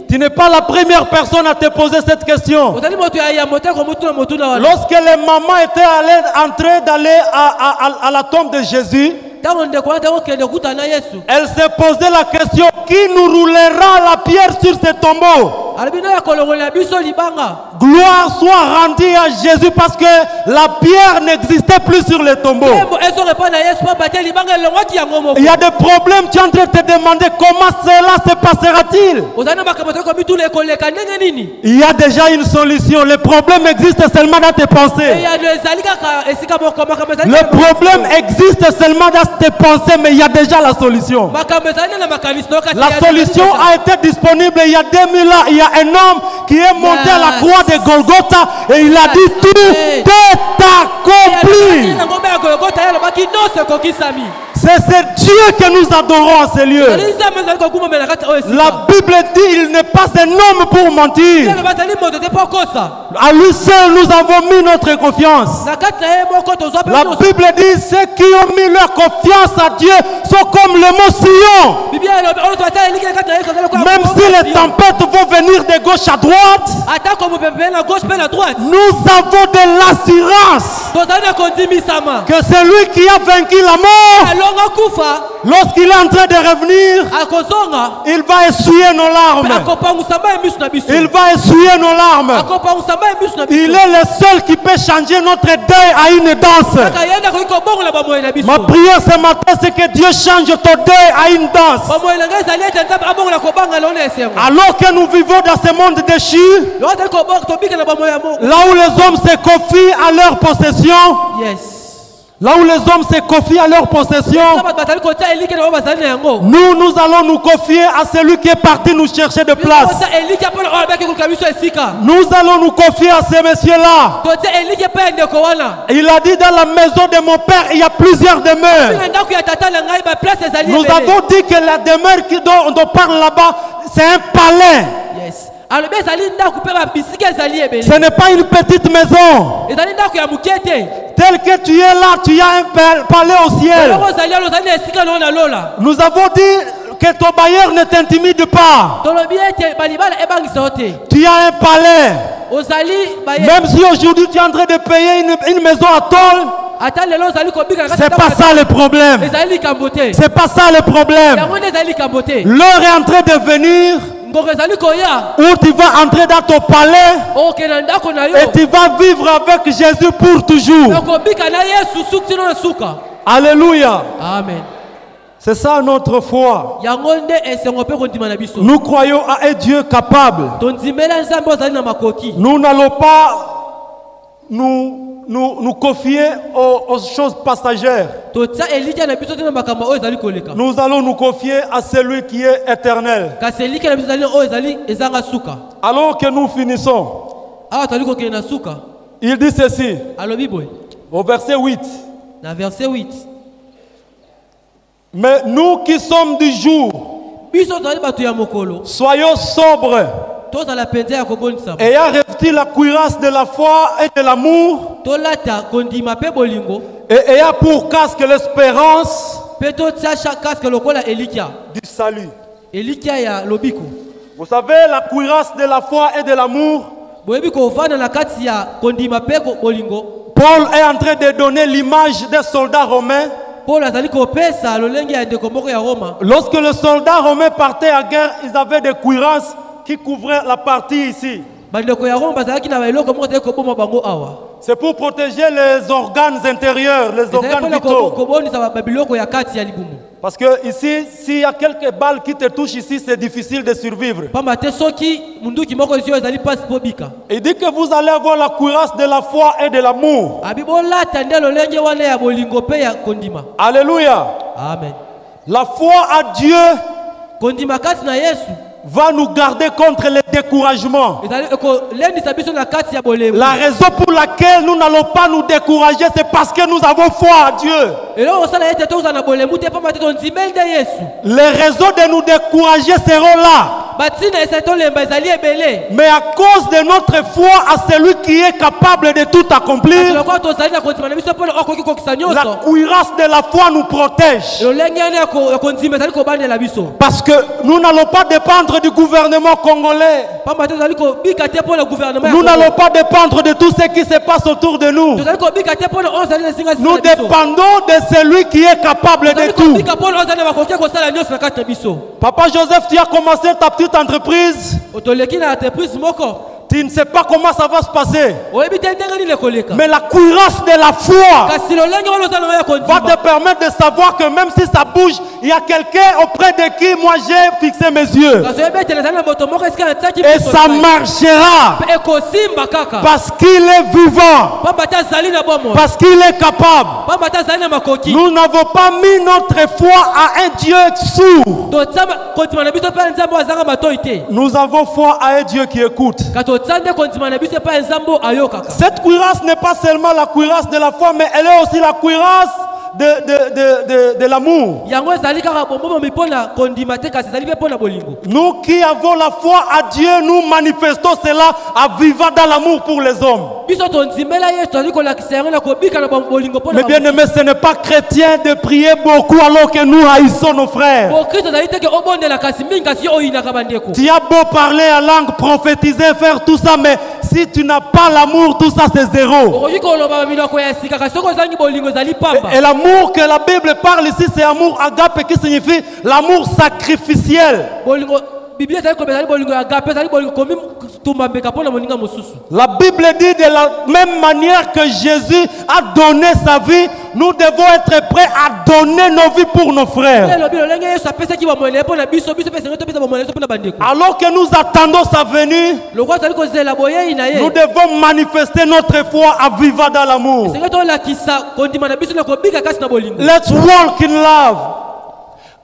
Tu n'es pas la première personne à te poser cette question. Lorsque les mamans étaient en train d'aller à la tombe de Jésus, elle s'est posé la question, qui nous roulera la pierre sur ce tombeau? gloire soit rendue à Jésus parce que la pierre n'existait plus sur le tombeau. Il y a des problèmes, tu es en train de te demander comment cela se passera-t-il. Il y a déjà une solution. Le problème existe seulement dans tes pensées. Le problème existe seulement dans tes pensées, mais il y a déjà la solution. La solution a été disponible il y a 2000 ans. Il y a un homme qui est monté à la croix de Golgotha et il a dit tout est accompli. C'est ce Dieu que nous adorons à ce lieu. La Bible dit il n'est pas un homme pour mentir. À lui seul nous avons mis notre confiance. La Bible dit ceux qui ont mis leur confiance à Dieu sont comme le mont Sion. Même si les tempêtes vont venir de gauche à droite, nous avons de l'assurance que celui qui a vaincu la mort, lorsqu'il est en train de revenir, il va essuyer nos larmes. Il va essuyer nos larmes. Il est le seul qui peut changer notre deuil à une danse. Ma prière ce matin, c'est que Dieu change ton deuil à une danse. Alors que nous vivons dans ce monde déchu, là où les hommes se confient à leur possession, là où les hommes se confient à leur possession, nous allons nous confier à celui qui est parti nous chercher de place. Nous allons nous confier à ces messieurs-là. Il a dit dans la maison de mon père, il y a plusieurs demeures. Nous avons dit que la demeure dont on parle là-bas, c'est un palais. Ce n'est pas une petite maison. Tel que tu es là, tu as un palais au ciel. Nous avons dit que ton bailleur ne t'intimide pas. Tu as un palais. Même si aujourd'hui tu es en train de payer une maison à tôle, c'est pas ça le problème. C'est pas ça le problème. L'heure est en train de venir où tu vas entrer dans ton palais et tu vas vivre avec Jésus pour toujours. Alléluia. Amen. C'est ça notre foi. Nous croyons à un Dieu capable. Nous n'allons pas nous confier aux choses passagères. Nous allons nous confier à celui qui est éternel. Alors que nous finissons, il dit ceci au verset 8. Mais nous qui sommes du jour, soyons sobres, ayant revêtu la cuirasse de la foi et de l'amour, et ayant pour casque l'espérance du salut. Vous savez, la cuirasse de la foi et de l'amour, Paul est en train de donner l'image des soldats romains. Lorsque les soldats romains partaient à guerre, ils avaient des cuirasses qui couvraient la partie ici. C'est pour protéger les organes intérieurs, les organes vitaux. Parce que ici, s'il y a quelques balles qui te touchent ici, c'est difficile de survivre. Il dit que vous allez avoir la cuirasse de la foi et de l'amour. Alléluia. Amen. La foi à Dieu va nous garder contre les découragements. La raison pour laquelle nous n'allons pas nous décourager, c'est parce que nous avons foi à Dieu. Les raisons de nous décourager seront là. Mais à cause de notre foi à celui qui est capable de tout accomplir, la cuirasse de la foi nous protège. Parce que nous n'allons pas dépendre du gouvernement congolais. Nous n'allons pas dépendre de tout ce qui se passe autour de nous. Nous dépendons de celui qui est capable de tout. Papa Joseph, tu as commencé ta petite entreprise. Tu ne sais pas comment ça va se passer. oyebi te ndenge nini ekoleka. Mais la cuirasse de la foi Kasi lolenge oyo ozala ya va kondima te permettre de savoir que même si ça bouge, il y a quelqu'un auprès de qui moi j'ai fixé mes yeux. kasi oyebi ete ezali na moto moko esika atiaki Et ça marchera ekosimba kaka parce qu'il est vivant, pamba te azali na bomoi parce qu'il est capable. pamba te azali na makoki Nous n'avons pas mis notre foi à un Dieu sourd. totsamba kondima na biso mpe nzambe azanga matoi te Nous avons foi à un Dieu qui écoute. kasi totsande kondima na biso mpe nzambe ayokaka. Cette cuirasse n'est pas seulement la cuirasse de la foi, mais elle est aussi la cuirasse de l'amour. yango ezali kaka bombomi mpona kondima te kasi ezali mpe mpona bolingo. Nous qui avons la foi à Dieu, nous manifestons cela en vivant dans l'amour pour les hommes. biso tondimela yesu tozali kolakisa yango na kobika na bolingo mpona Mais bien aimé, ce n'est pas chrétien de prier beaucoup alors que nous haïssons nos frères. bokristo ezali teke obondela kasi mingi kasi oyinaka bandeko. Tu as beau parler en langue, prophétiser, faire tout ça, mais si tu n'as pas l'amour, tout ça c'est zéro. okoki koloba miloko ya sika kasi soki ozangi bolingo ezali pamba. Et l'amour que la Bible parle ici, c'est amour agape qui signifie l'amour sacrificiel. bolingo biblia ezali kobe ezali bolingo ya agape ezali bolingo komi tumba mbeka mpona moninga mosusu. La Bible dit de la même manière que Jésus a donné sa vie, nous devons être prêts à donner nos vies pour nos frères. elobi lolenge yesu apesaki bamoyele mpona biso biso mpe esengeli topesa bamoyele mpona bandeko. Alors que nous attendons sa venue, lokwa tozali kozela boyei na nous ye devons manifester notre foi en vivant dans l'amour. esengeli tolakisa kondima na biso na kobika kasi na bolingo. Let's walk in love.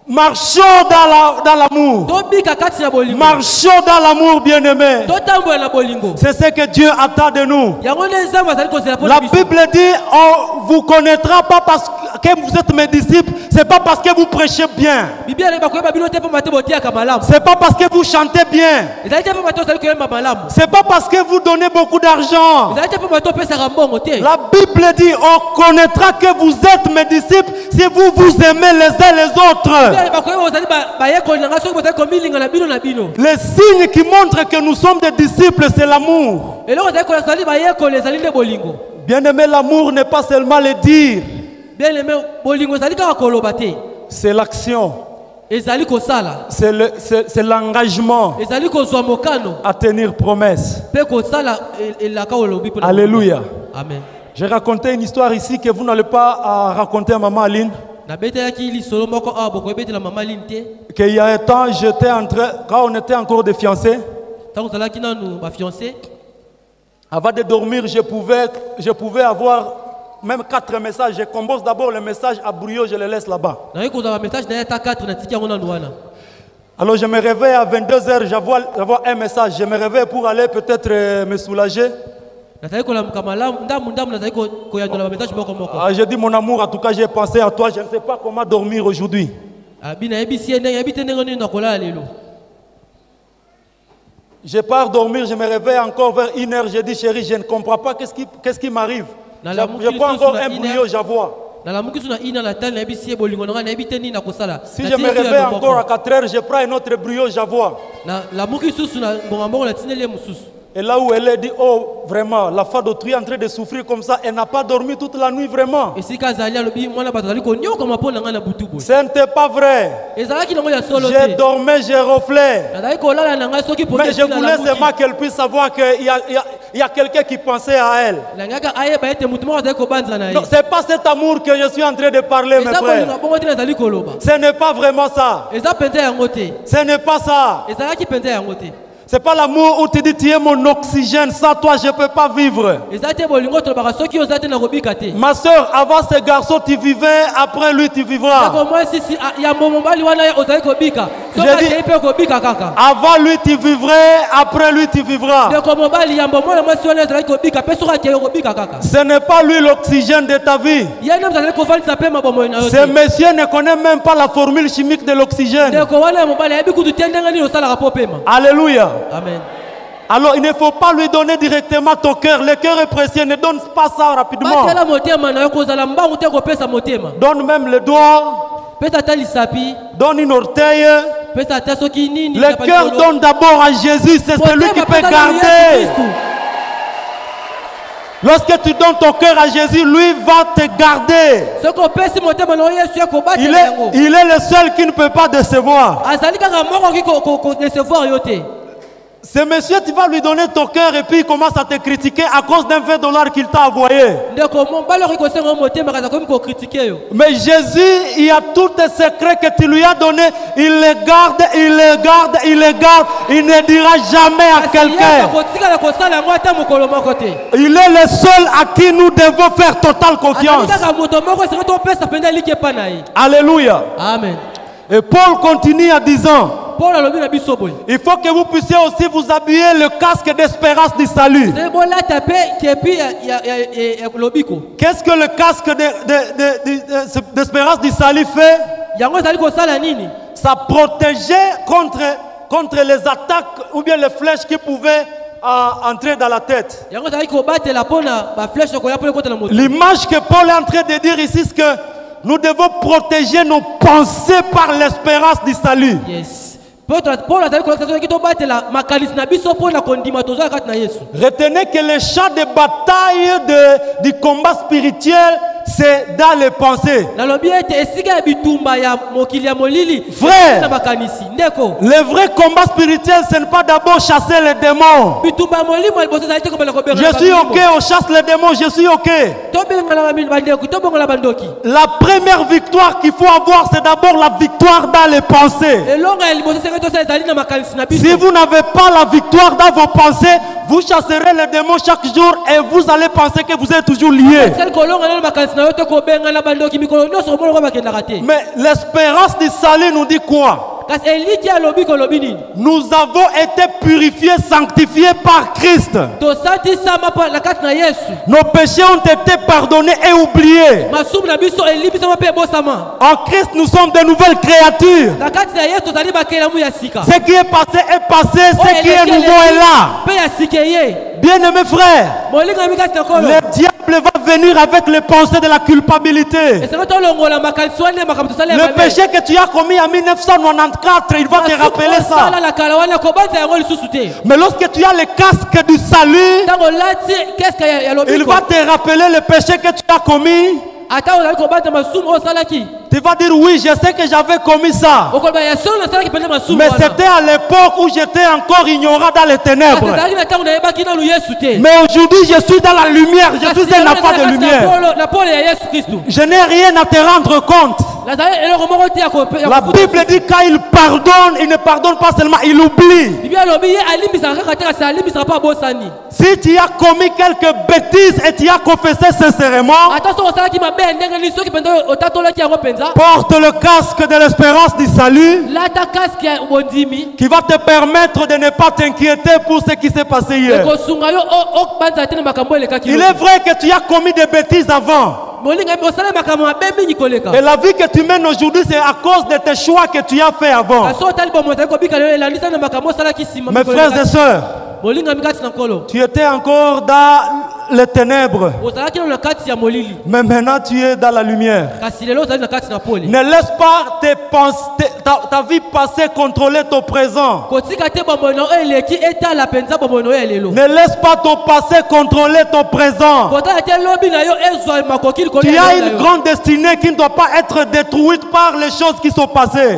Marchons dans l'amour. tobika kati na bolingo. Marchons dans l'amour, bien-aimé. totambola na bolingo. C'est ce que Dieu attend de nous. yango nde nzambe azali kozela mpona La biso. Bible dit, on vous connaîtra pas parce que vous êtes mes disciples, c'est pas parce que vous prêchez bien, biblia elobi bakoyeba bino te mpo mate botiaka malamu. c'est pas parce que vous chantez bien, ezali te mpo mate ozali koyemba malamu. c'est pas parce que vous donnez beaucoup d'argent. ezali te mpo mate opesaka mbongo te. La Bible dit, on connaîtra que vous êtes mes disciples si vous vous aimez les uns les autres. bakoyeba ozali bayekoli na ngai soki bozali komilinga na bino na bino. Les signes qui montrent que nous sommes des disciples, c'est l'amour. eloko ezali kolakisa ezali bayekoli ezali nde bolingo. Bien-aimé, l'amour n'est pas seulement le dire, bien aimé bolingo ezali kaka koloba te, c'est l'action, ezali kosala, c'est l'engagement ezali kozwa mokano à tenir promesse. mpe kosala elaka olobi mpona. Alléluia. Amen. J'ai raconté une histoire ici que vous n'allez pas raconter à maman Aline. nabetelaki lisolo moko awa bokoyebetela mama line te. Qu'il y a un temps, quand on était encore des fiancés, ntango ozalaki nanu bafiancé, avant de dormir, je pouvais avoir même 4 messages. Je compose d'abord le message à brouillot, je le laisse là-bas. nayoki kozwa bamessage na ye ata 4 natiki yango nanu wana. Alors je me réveille à 22h, j'envoie un message. Je me réveille pour aller peut-être me soulager. nazali kolamuka malamu ndamu nazali koyandola bamessage moko moko. Je dis mon amour, en tout cas j'ai pensé à toi. Je ne sais pas comment dormir aujourd'hui. abi nayebisi ye ndenge yebi te ndenge nini nakolala lelo. Je pars dormir, je me réveille encore vers 1h. Je dis chérie, je ne comprends pas qu'est-ce qui m'arrive. Je prends encore un brouillot, j'avoue. nalamuki so na ina na tali nayebisi ye bolingo na ngai nayebi te nini nakosala. Si je me réveille encore à 4h, je prends un autre brouillot, j'avoue. nalamuki susu na ngonga mbongo natindeli ye mosusu. Et là où elle est dit, oh vraiment, la femme d'autrui est en train de souffrir comme ça, elle n'a pas dormi toute la nuit vraiment. esika azali alobi mwana bato azali konyokama mpo na ngai na butu boye. Ce n'était pas vrai. ezalaki nango ya solo Je te. dormais, je ronflais. nazali kolala na ngai soki Mais je voulais seulement qu'elle puisse savoir qu'il y a quelqu'un qui pensait à elle. nangaka ayeba ete mutu moko azali kobanza na ye. Non, ce n'est pas cet amour que je suis en train de parler, mes eza frères. bolingo bongo te nazali koloba. Ce n'est pas vraiment ça. eza mpenza yango te. Ce n'est pas ça. ezalaki mpenza yango te. Ce n'est pas l'amour où tu dis tu es mon oxygène, sans toi je ne peux pas vivre. eza te bolingo tolobaka soki oza te na kobika te. Ma soeur, avant ce garçon tu vivais, après lui tu vivras. Ndeko mwasi yambo mobali wana ye ozali kobika. soki Je dis- akei mpe kobika kaka. Avant lui tu vivrais, après lui tu vivras. ndeko mobali yambo mwana mwasi wana ezalaki kobika mpe soki akei kobika kaka. Ce n'est pas lui l'oxygène de ta vie. ye nde azali kofandisa mpe mabomoi na yo Ce te. monsieur ne connaît même pas la formule chimique de l'oxygène. ndeko wana ya mobali ayebi kutu te ndenge nini osalaka mpo pema. Alléluia. amen. Alors il ne faut pas lui donner directement ton cœur. Le cœur est précieux, ne donne pas ça rapidement. batela motema na yo kozala mbangu te kopesa motema. Donne même le doigt, pesa ata lisapi, donne une orteil. pesa ata soki nini. Le cœur donne d'abord à Jésus, c'est celui qui peut garder. Lorsque tu donnes ton cœur à Jésus, lui va te garder. soki opesi motema na yo yesu ya kobatela yango. Il est le seul qui ne peut pas décevoir. azali kaka moko akoki kodecevoir yo te. Ce monsieur, tu vas lui donner ton cœur et puis il commence à te critiquer à cause d'un $20 qu'il t'a envoyé. Mais Jésus, il y a tous tes secrets que tu lui as donnés. Il les garde, il les garde, il les garde. Il ne dira jamais à quelqu'un. Il est le seul à qui nous devons faire totale confiance. Alléluia. Amen. Et Paul continue en disant, il faut que vous puissiez aussi vous habiller le casque d'espérance du salut. Qu'est-ce que le casque d'espérance du salut fait? Ça protégeait contre les attaques ou bien les flèches qui pouvaient entrer dans la tête. L'image que Paul est en train de dire ici, c'est que nous devons protéger nos pensées par l'espérance du salut. Yes. Retenez que le champ de bataille du combat spirituel, c'est dans les pensées. Frère, le vrai combat spirituel, ce n'est pas d'abord chasser les démons. Je suis ok, on chasse les démons, je suis ok. La première victoire qu'il faut avoir, c'est d'abord la victoire dans les pensées. Si vous n'avez pas la victoire dans vos pensées, vous chasserez les démons chaque jour et vous allez penser que vous êtes toujours liés. Mais l'espérance du salut nous dit quoi? Nous avons été purifiés, sanctifiés par Christ. Nos péchés ont été pardonnés et oubliés. En Christ, nous sommes de nouvelles créatures. Ce qui est passé, ce qui est nouveau est là. Bien-aimés frères, le diable va venir avec les pensées de la culpabilité. Le péché que tu as commis en 1994, il va te rappeler ça. Mais lorsque tu as le casque du salut, il va te rappeler le péché que tu as commis. Tu vas dire oui, je sais que j'avais commis ça. Mais c'était à l'époque où j'étais encore ignorant dans les ténèbres. Mais aujourd'hui, je suis dans la lumière. Je suis un enfant de lumière. Je n'ai rien à te rendre compte. La Bible dit quand il pardonne, il ne pardonne pas seulement, il oublie. Si tu as commis quelques bêtises et tu as confessé sincèrement, porte le casque de l'espérance du salut qui va te permettre de ne pas t'inquiéter pour ce qui s'est passé hier. Il est vrai que tu as commis des bêtises avant. Et la vie que tu mènes aujourd'hui, c'est à cause de tes choix que tu as fait avant. Mes frères et sœurs, tu étais encore dans les ténèbres, mais maintenant tu es dans la lumière. Ne laisse pas ta vie passer contrôler ton présent. Ne laisse pas ton passé contrôler ton présent. Tu as une grande destinée qui ne doit pas être détruite par les choses qui sont passées.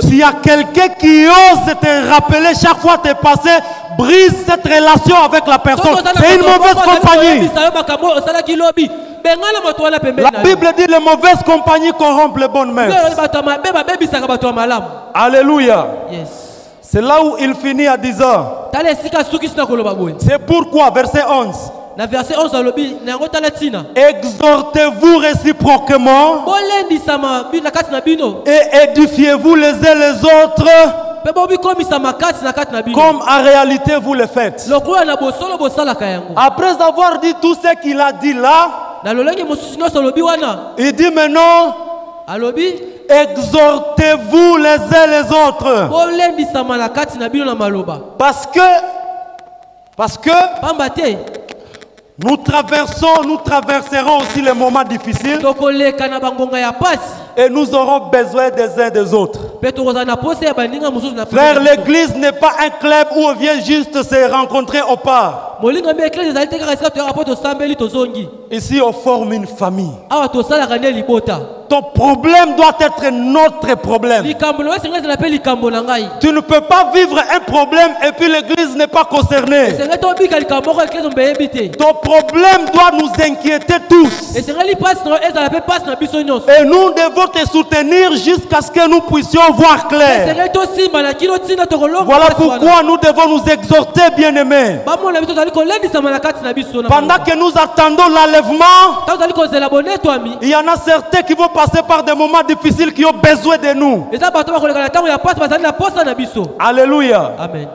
S'il y a quelqu'un qui ose te rappeler chaque fois tes passés, brise cette relation avec la personne. C'est une mauvaise compagnie. La Bible dit les mauvaises compagnies corrompent les bonnes mœurs. Alléluia. Yes. C'est là où il finit à 10 ans. C'est pourquoi, verset 11. Exhortez-vous réciproquement et édifiez-vous les uns les autres comme en réalité vous le faites. Après avoir dit tout ce qu'il a dit là, il dit maintenant, exhortez-vous les uns les autres. Parce que nous traverserons aussi les moments difficiles et nous aurons besoin des uns des autres. Frère, l'église n'est pas un club où on vient juste se rencontrer au parc. molinga mbe église ezali te kaka esika toyaka mpo tosambeli tozongi. Ici, on forme une famille. Awa tosalaka nde libota. Ton problème doit être notre problème. Likambo na yo esenga ezala mpe likambo na ngai. Tu ne peux pas vivre un problème et puis l'église n'est pas concernée. Esenga tobika likambo moko église mbeyebi te. Ton problème doit nous inquiéter tous. Esenga lipasi na yo ezala mpe pasi na biso nyonso. Et nous devons te soutenir jusqu'à ce que nous puissions voir clair. Esenga tosimba na kino ntina tokolonga. Voilà pourquoi nous devons nous exhorter, bien-aimés. Bamona biso tozali kolendisama na kati na biso. Pendant que nous attendons l'enlèvement, tozali kozela bonetwami. il y en a certains qui vont passer par des moments difficiles qui ont besoin de nous. Eza bato bakoleka na ntango ya pasi bazali na posa na biso. Alléluia. Amen.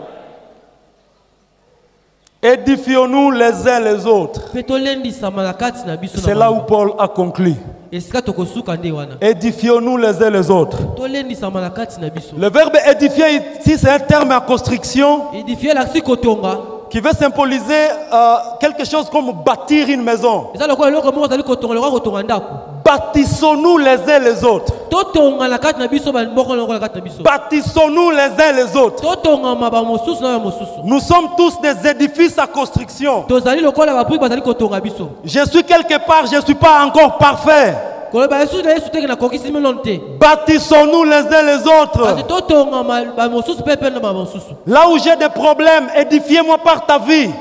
Édifions-nous les uns les autres. C'est là où Paul a conclu. Édifions-nous les uns les autres. Le verbe édifier ici, c'est un terme en construction qui veut symboliser quelque chose comme bâtir une maison. Bâtissons-nous les uns les autres. Bâtissons-nous les uns les autres. Nous sommes tous des édifices à construction. Je suis quelque part, je ne suis pas encore parfait. Bâtissons-nous les uns les autres. Là où j'ai des problèmes, édifiez-moi par ta vie.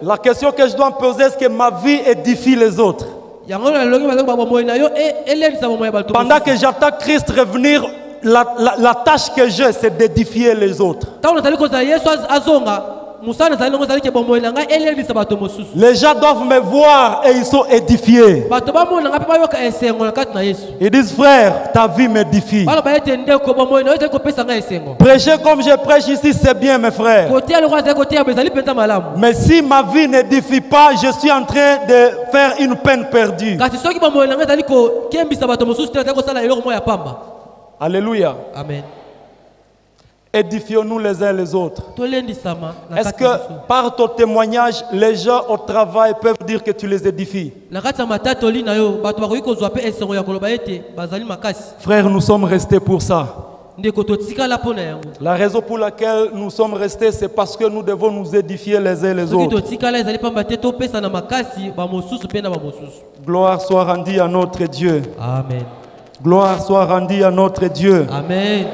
La question que je dois me poser, est-ce que ma vie édifie les autres? Pendant que j'attends Christ revenir, la tâche que j'ai, c'est d'édifier les autres. Les gens doivent me voir et ils sont édifiés. Ils disent, frère, ta vie m'édifie. Prêcher comme je prêche ici, c'est bien, mes frères. Mais si ma vie n'édifie pas, je suis en train de faire une peine perdue. Alléluia. Amen. Édifions-nous les uns les autres. Est-ce que par ton témoignage, les gens au travail peuvent dire que tu les édifies? Frères, nous sommes restés pour ça. La raison pour laquelle nous sommes restés, c'est parce que nous devons nous édifier les uns les autres. Gloire soit rendue à notre Dieu. Amen. Gloire soit rendue à notre Dieu. Amen.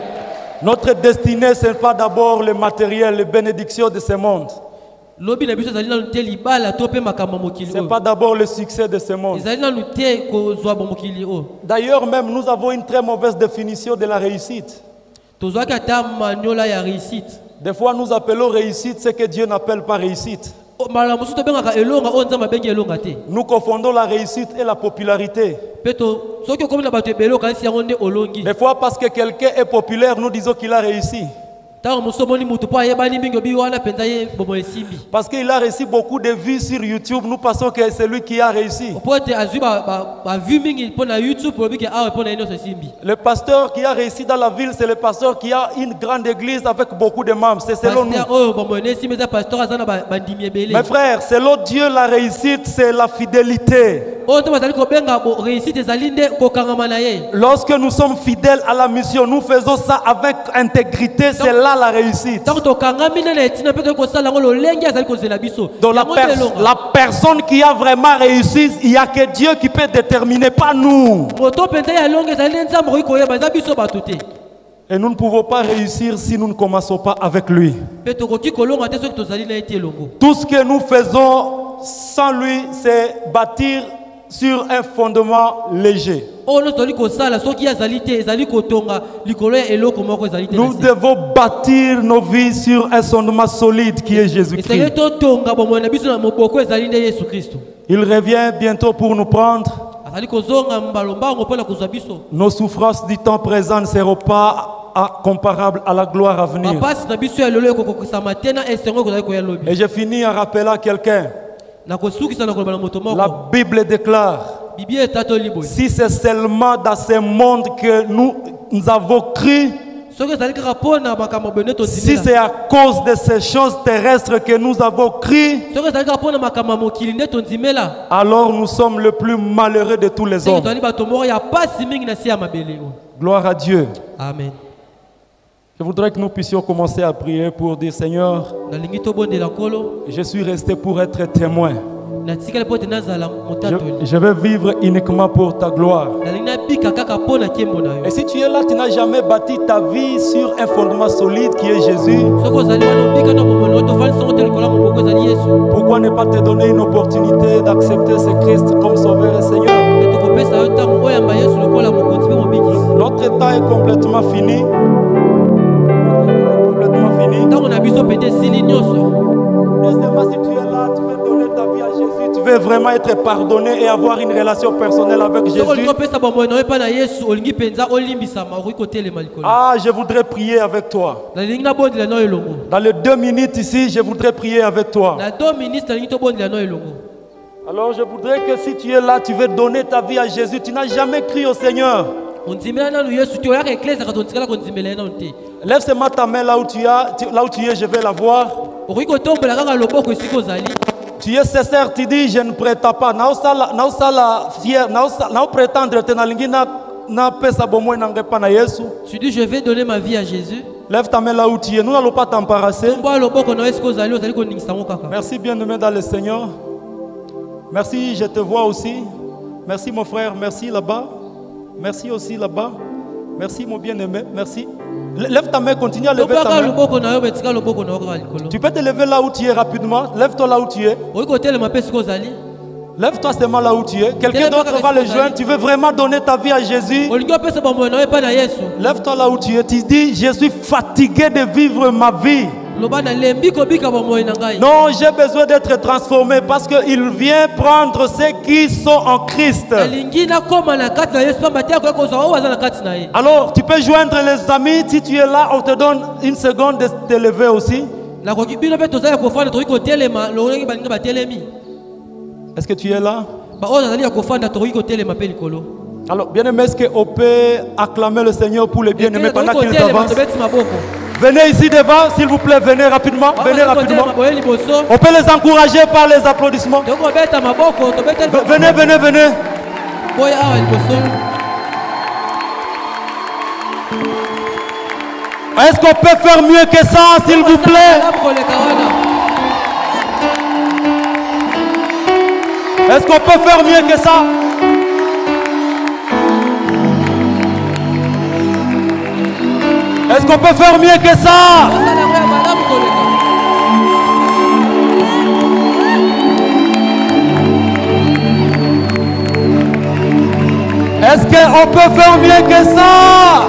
Notre destinée, ce n'est pas d'abord le matériel, les bénédictions de ce monde. Ce n'est pas d'abord le succès de ce monde. D'ailleurs, même, nous avons une très mauvaise définition de la réussite. Des fois, nous appelons réussite ce que Dieu n'appelle pas réussite. Nous confondons la réussite et la popularité. Des fois, parce que quelqu'un est populaire, nous disons qu'il a réussi. Parce qu'il a reçu beaucoup de vues sur YouTube, nous pensons que c'est lui qui a réussi. Le pasteur qui a réussi dans la ville, c'est le pasteur qui a une grande église avec beaucoup de membres. C'est selon nous. Mes frères, selon Dieu, la réussite, c'est la fidélité. Lorsque nous sommes fidèles à la mission, nous faisons ça avec intégrité, c'est là la réussite. Donc la personne qui a vraiment réussi, il n'y a que Dieu qui peut déterminer, pas nous. Et nous ne pouvons pas réussir si nous ne commençons pas avec lui. Tout ce que nous faisons sans lui, c'est bâtir sur un fondement léger. Nous devons bâtir nos vies sur un fondement solide qui est Jésus-Christ. Il revient bientôt pour nous prendre. Nos souffrances du temps présent ne seront pas comparables à la gloire à venir. Et je finis en rappelant quelqu'un. La Bible déclare, si c'est seulement dans ce monde que nous avons cru, si c'est à cause de ces choses terrestres que nous avons cru, alors nous sommes le plus malheureux de tous les hommes. Gloire à Dieu. Amen. Je voudrais que nous puissions commencer à prier pour dire, Seigneur, nalingi tobondela nkolo je suis resté pour être témoin. natikali mpo ete nazala motatoli Je vais vivre uniquement pour ta gloire. nalingi nabika kaka mpo na nkembo na yo. Et si tu es là, tu n'as jamais bâti ta vie sur un fondement solide qui est Jésus, soki ozali wana obika na bomoi na yo tovandi sango te likolo ya moboko ezali yesu pourquoi ne pas te donner une opportunité d'accepter ce Christ comme Sauveur et Seigneur? te tokopesa yo ntango oyamba yesu lokola mokonzi mpe mobikisi. Notre temps est complètement fini. ntango na biso pete esili nyonso. Deuxièmement, si tu es là, tu veux donner ta vie à Jésus, tu veux vraiment être pardonné et avoir une relation personnelle avec soki Jésus. olingi opesa bomoi na yo epai na yesu olingi mpenza olimbisama okoki kotelema likolo. Ah, je voudrais prier avec toi. nalingi nabondela na yo elongo. Dans les 2 minutes ici, je voudrais prier avec toi. na 2 minutes nalingi tobondela na yo elongo. Alors je voudrais que si tu es là, tu veux donner ta vie à Jésus, tu n'as jamais crié au Seigneur. ondimela nanu yesu te oyaka eklese kaka tontikala kondimela ye nanu te. Lève seulement ta main là où tu es, je vais la voir. okoki kotombola kaka loboko esika ozali. Tu es sincère, tu dis, je ne prétends pas. Naosala fier, nao prétendre te nalingi na pesa bomwe na ngepa na Yesu. tu dis je vais donner ma vie à Jésus. Lève ta main là où tu es. Nous n'allons pas t'embarrasser. tombola loboko na yo esika ozali ozali koningisa yango kaka. Merci bien-aimé dans le Seigneur. Merci, je te vois aussi. Merci mon frère, merci là-bas. Merci aussi là-bas. Merci mon bien-aimé, merci. Lève ta main, continue à lever ta tobaka main. loboko na yo betika loboko na yo kaka likolo. Tu peux te lever là où tu es rapidement. Lève-toi là où tu es. okoki kotelema mpe esika ozali. Lève-toi seulement là où tu es. Quelqu'un d'autre va le joindre. Tu veux vraiment donner ta vie à Jésus. olingi opesa bomoi na yo epai na yesu. Lève-toi là où tu es. Tu dis, je suis fatigué de vivre ma vie. loba nalembi kobika bomoi na ngai. Non, j'ai besoin d'être transformé parce qu'il vient prendre ceux qui sont en Christ. nalingi nakóma na kati na yesu pamba te akoki kozwa oyo aza na kati na ye. Alors, tu peux joindre les amis. Si tu es là, on te donne une seconde de te lever aussi. nakoki bino mpe tozali ya kofanda tokoki kotelema lolongi balingi batelemi. Est-ce que tu es là? baoyo azali ya kofanda tokoki kotelema mpe likolo. Alors, bien-aimé, est-ce qu'on peut acclamer le Seigneur pour les bien-aimés pendant qu'ils avancent? tobeti maboko. Venez ici devant, s'il vous plaît, venez rapidement. Venez rapidement. boye liboso. On peut les encourager par les applaudissements. tokobeta maboko tobeteli maboko. Venez, venez, venez. boye awa liboso. Est-ce qu'on peut faire mieux que ça, s'il vous plaît? Est-ce qu'on peut faire mieux que ça? Est-ce qu'on peut faire mieux que ça? Est-ce qu'on peut faire mieux que ça?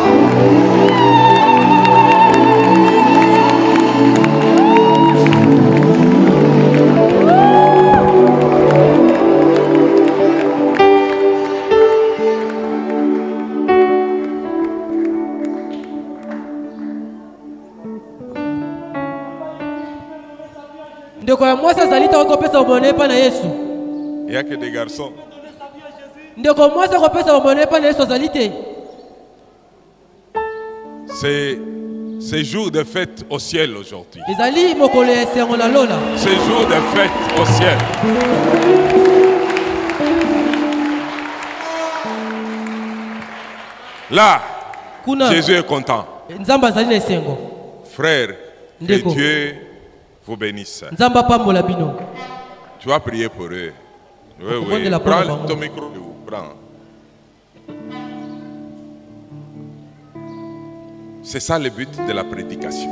ndeko ya mwasi azali ta kopesa bomoi epai na yesu. Il n'y a que des garçons. ndeko mwasi akopesa bomoi epai na yesu azali te. C'est jour de fête au ciel aujourd'hui. ezali mokolo ya esengo na lola. C'est jour de fête au ciel. Là, kuna Jésus est content. nzambe azali na esengo. Frère, que Ndeko. Dieu vous bénisse. nzambe apambola bino. Tu vas prier pour eux. Oui, Au oui. de la Prends parole, ton micro. Prends. C'est ça le but de la prédication.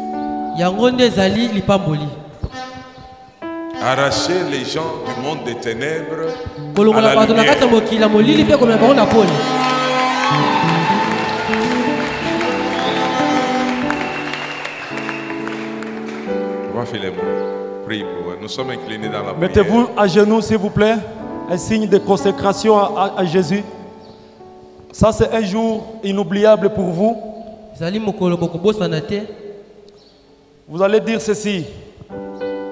yango nde ezali lipamboli. Arracher les gens du monde des ténèbres à kolongola la bato na kati ya lumière. mokili ya molili mpe komela bango na pole. On va filer moi. Prie pour eux. Nous sommes inclinés dans la prière. Mettez-vous à genoux, s'il vous plaît. Un signe de consécration à Jésus. Ça, c'est un jour inoubliable pour vous. ezali mokolo bokobosana te. Vous allez dire ceci.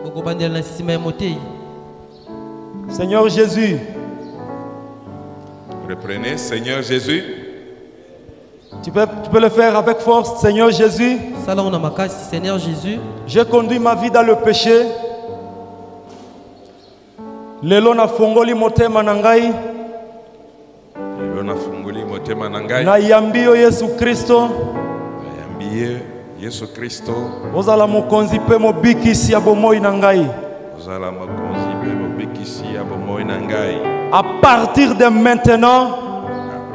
bokobandela na nsima ya motei. Seigneur Jésus, Reprenez, Seigneur Jésus. tu peux le faire avec force. Seigneur Jésus, salango na makasi. Seigneur Jésus, j'ai conduit ma vie dans le péché. Lelo na fongoli motema na ngai. Lelo nafunguli motema na ngai. Na yambi yo Yesu Kristo. Yambiye Yesu Kristo ozala mokonzi pe mobikisi ya bomoi na ngai. ozala mokonzi pe mobikisi ya bomoi na ngai. À partir de maintenant,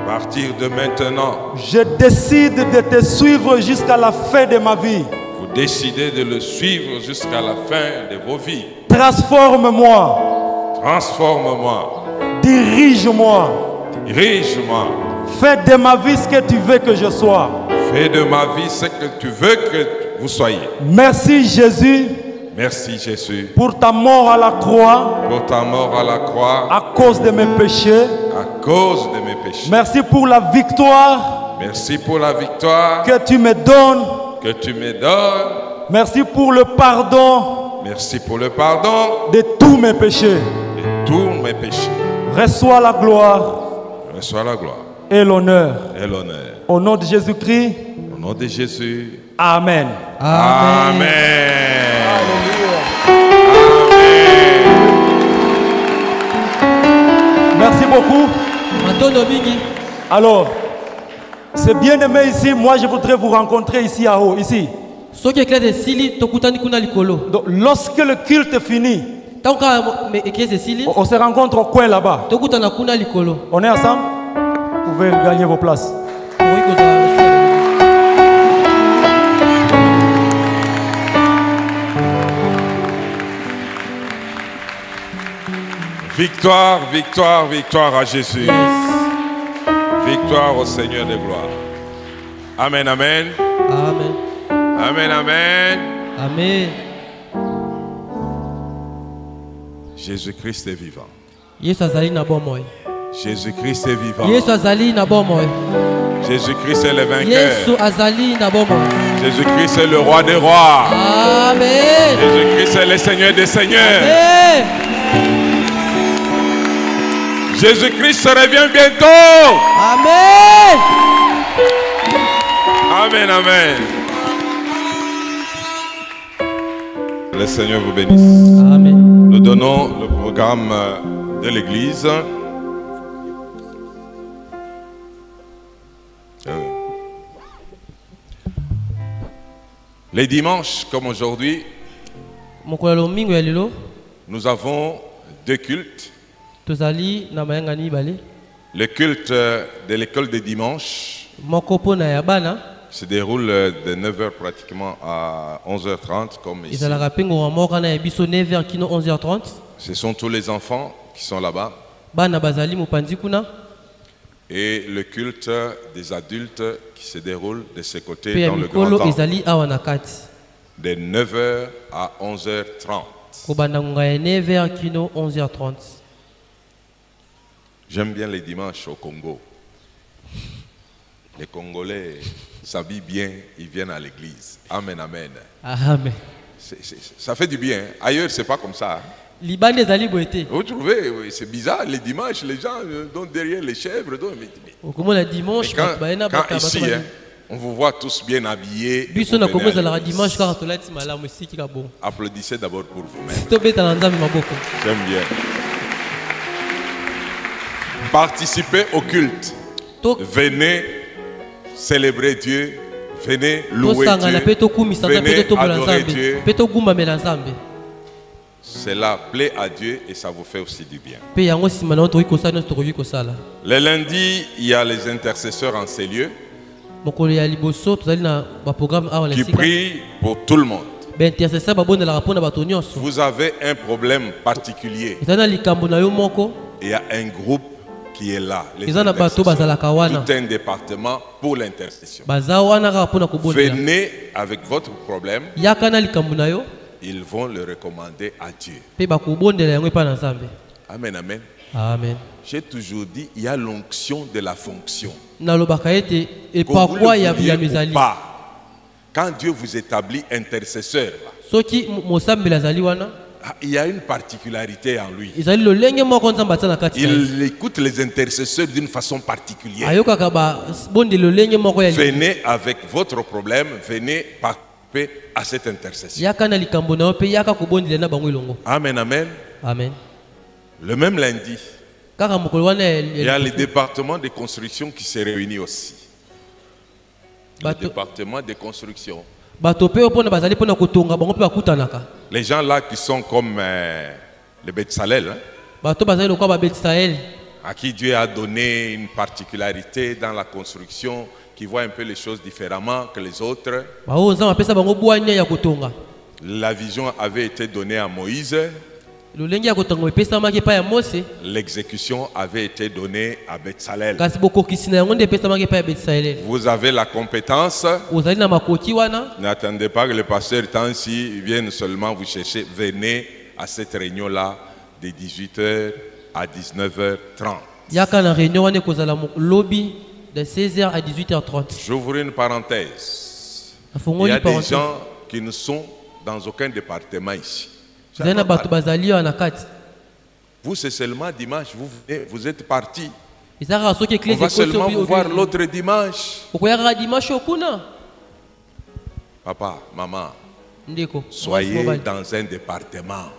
À partir de maintenant, je décide de te suivre jusqu'à la fin de ma vie. vous décidez de le suivre jusqu'à la fin de vos vies. Transforme-moi, Transforme-moi, dirige-moi, dirige-moi, fais de ma vie ce que tu veux que je sois. fais de ma vie ce que tu veux que vous soyez. Merci Jésus Merci Jésus pour ta mort à la croix pour ta mort à la croix à cause de mes péchés. à cause de mes péchés. Merci pour la victoire Merci pour la victoire que tu me donnes. que tu me donnes. Merci pour le pardon Merci pour le pardon de tous mes péchés. de tous mes péchés. Reçois la gloire Reçois la gloire et l'honneur. et l'honneur. Au nom de Jésus-Christ, Au nom de Jésus. Amen. Amen. Merci beaucoup. Matondo mingi. Alors, c'est bien aimé ici. Moi, je voudrais vous rencontrer ici à haut, ici. Soki eklese sili tokutani kuna likolo. Donc, lorsque le culte finit, Tanka me eklese sili on se rencontre au coin là-bas. tokutana kuna likolo. On est ensemble? Vous pouvez gagner vos places. Okoki kozala. Victoire, victoire, victoire à Jésus. Yes. Victoire au Seigneur des gloires. Amen, amen. Amen. Amen, amen. Amen. Jésus-Christ est vivant. Yesu azali na bomoi. Jésus-Christ est vivant. Yesu azali na bomoi. Jésus-Christ est le vainqueur. Yesu azali na bomoi. Jésus-Christ est le roi des rois. Amen. Jésus-Christ est le Seigneur des seigneurs. Amen. Jésus-Christ revient bientôt. Amen. Amen, amen. Le Seigneur vous bénisse. Amen. Nous donnons le programme de l'Église. Les dimanches, comme aujourd'hui, Mokolo mingo ya lelo nous avons deux cultes. tozali na mayanga mibale. Le culte de l'école de dimanche Moko pona ya bana se déroule de 9h pratiquement à 11h30 comme ici. ezalaka pe ngonga moko na ya biso 9h kino 11h30. Ce sont tous les enfants qui sont là-bas. Bana bazali mopanzi kuna. Et le culte des adultes qui se déroule de ce côté Pe ya dans le grand mikolo temple. ezali awa na kati. De 9h à 11h30. Kobanda ngonga ya 9h kino 11h30. J'aime bien les dimanches au Congo. Les Congolais s'habillent bien, ils viennent à l'église. Amen, amen. Amen. Ça fait du bien. Ailleurs, c'est pas comme ça. Libane ezali boete. Vous trouvez, oui, c'est bizarre, les dimanches, les gens donnent derrière les chèvres. Okomona dimanche Quand, bato baena quand baka ici, bato. hein, on vous voit tous bien habillés. et Biso vous na venez Congo à ezalaka l'église. dimanche kaka tolati malamu esiki ka bon. Applaudissez d'abord pour vous-même. Tobeta na nzambe maboko. J'aime bien. Participez au culte. To Venez célébrer Dieu. Venez louer tosangana pe Dieu. tokumisa nzambe pe Venez totombola adorer nzambe Dieu. pe togumbamela nzambe. Cela plaît à Dieu et ça vous fait aussi du bien. Pe yango nsima na tokoki kosala nyonso tokoki kosala. Le lundi, il y a les intercesseurs en ces lieux Mokolo ya liboso tozali na baprogramme awa na qui esika. prient pour tout le monde. Baintercesseur babondelaka mpona bato nyonso. Vous avez un problème particulier. Ezali na likambo na yo moko. Il y a un groupe qui est là. Les Eza na bato intercesseurs. bazalaka wana. Tout un département pour l'intercession. Baza wana kaka mpona kobondela. Venez avec votre problème. Yaka na likambo na yo Ils vont le recommander à Dieu. pe bakobondela yango epa na nzambe. Amen, amen. Amen. J'ai toujours dit, il y a l'onction de la fonction. Nalobaka ete Que vous epakwa le ya vouliez ya ou mizali. pas, quand Dieu vous établit intercesseur, là, Soki mosambeli azali wana il y a une particularité en lui. ezali lolenge moko nzambe atia na kati na ye. Il écoute les intercesseurs d'une façon particulière. Ayokaka babondeli lolenge moko ya likambo. Venez avec votre problème, venez participer à cette intercession. Yaka na likambo na yo pe yaka kobondela na bango elongo. Amen, amen. Amen. Le même lundi, Kaka mokolo wana il y a le département de construction qui se réunit aussi. Le Bato- département de construction. Les gens là qui sont comme les Betsalel, hein, à qui Dieu a donné une particularité dans la construction, qui voient un peu les choses différemment que les autres. La vision avait été donnée à Moïse. L'exécution avait été donnée à Betsalel. Vous avez la compétence. N'attendez pas que le pasteur Tansi vienne seulement vous chercher. Venez à cette réunion-là de 18h à 19h30. De 16h à 18h30. J'ouvre une parenthèse. Il y a des gens qui ne sont dans aucun département ici. Vous, c'est seulement dimanche, vous venez, vous êtes partis. On va seulement vous voir l'autre dimanche. Papa, maman, soyez dans un département.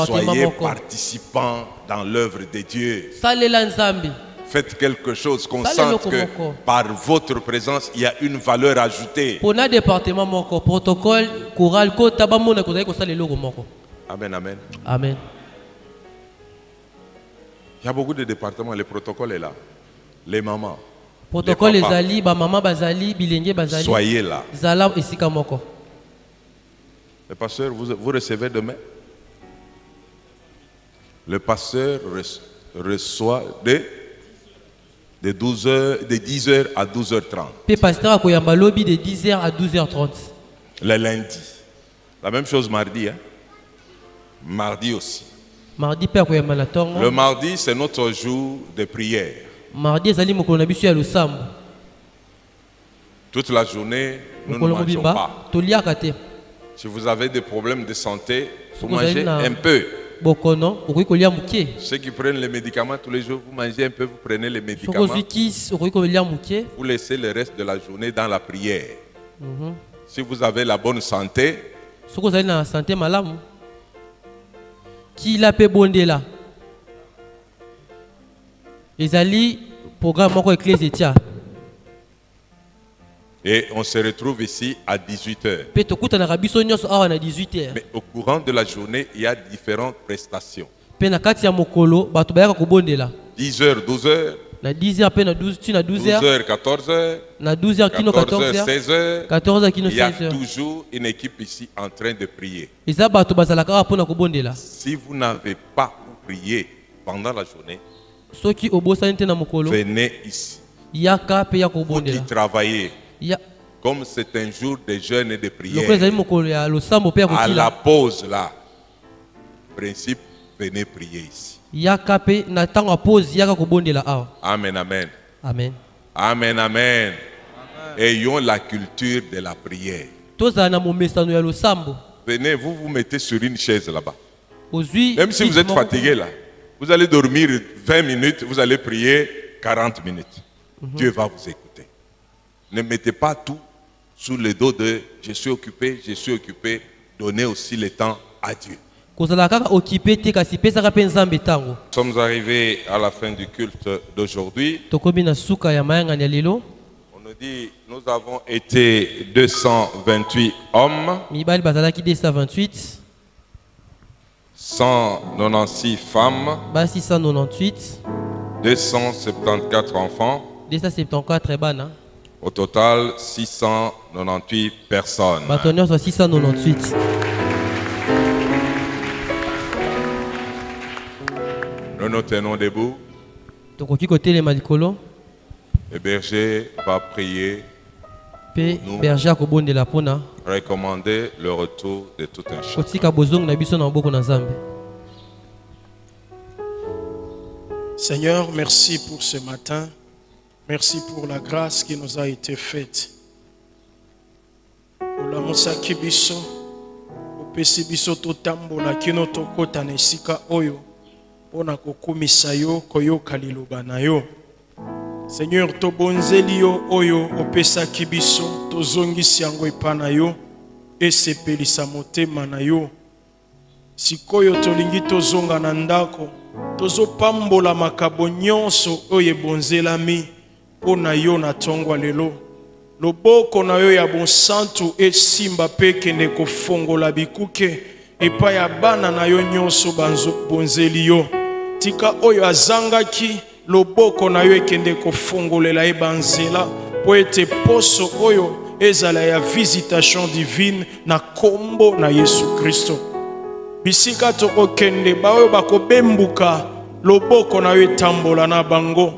Soyez participants dans l'œuvre de Dieu. Faites quelque chose, qu'on sente que par votre présence, il y a une valeur ajoutée. Amen, amen. Amen. Il y a beaucoup de départements, le protocole est là. Les mamans. Protocole les ali, maman bazali, bilenge bazali. Soyez là. Zala esika moko. Le pasteur, vous recevez demain. Le pasteur reçoit de 10h à 12h30. Le pasteur a lobby de 10h à 12h30. Le lundi. La même chose mardi. Hein? Mardi aussi. Mardi, le mardi, c'est notre jour de prière. Mardi, toute la journée, nous ne mangeons pas. Si vous avez des problèmes de santé, vous mangez un peu. Ceux qui prennent les médicaments tous les jours, vous mangez un peu, vous prenez les médicaments. Vous laissez le reste de la journée dans la prière. Si vous avez la bonne santé, qui l'a fait bondé là? Les alliés programme ecclésiastique. Et on se retrouve ici à 18h. Mais au courant de la journée, il y a différentes prestations. 10h, 12h. Na 10h, 12h, 14h. Na 12h, 14h, 16h. 14h, il y a toujours une équipe ici en train de prier. Si vous n'avez pas prié pendant la journée, venez ici. Vous qui travaillez, comme c'est un jour de jeûne et de prière, à la pause là, principe, venez prier ici. Amen, amen. Amen. Amen, amen. Ayons la culture de la prière. Venez, vous vous mettez sur une chaise là-bas. Même si vous êtes fatigué là, vous allez dormir 20 minutes, vous allez prier 40 minutes. Dieu va vous écouter. Ne mettez pas tout sous le dos de je suis occupé, je suis occupé. Donnez aussi le temps à Dieu. Nous sommes arrivés à la fin du culte d'aujourd'hui. On nous dit nous avons été 228 hommes, 196 femmes, 274 enfants. Au total, 698 personnes. Nous nous tenons debout. Le berger va prier. Nous recommander le retour de tout un chacun. Seigneur, merci pour ce matin. Merci pour la grâce qui nous a été faite. Olamusaki biso, opesi biso totambola kino tokota na esika oyo pona kokumisa yo koyoka liloba na yo. Seigneur, tobonzeli yo oyo opesaki biso tozongisi yango epa na yo esepelisa motema na yo. Sikoyo tolingi tozonga na ndako tozopambola makabo nyonso oyo ebonzelami pona yo na tongwa lelo. loboko na yo ya bonsantu esimba pe kende kofongola bikuke epai ya bana na yo nyonso bonzeli yo. Tika oyo azangaki loboko na yo ekende kofongolela ye banzela po ete poso oyo ezala ya visitation divine na kombo na Yesu Kristo. Bisika tokokende baoyo bakobembuka loboko na yo etambola na bango.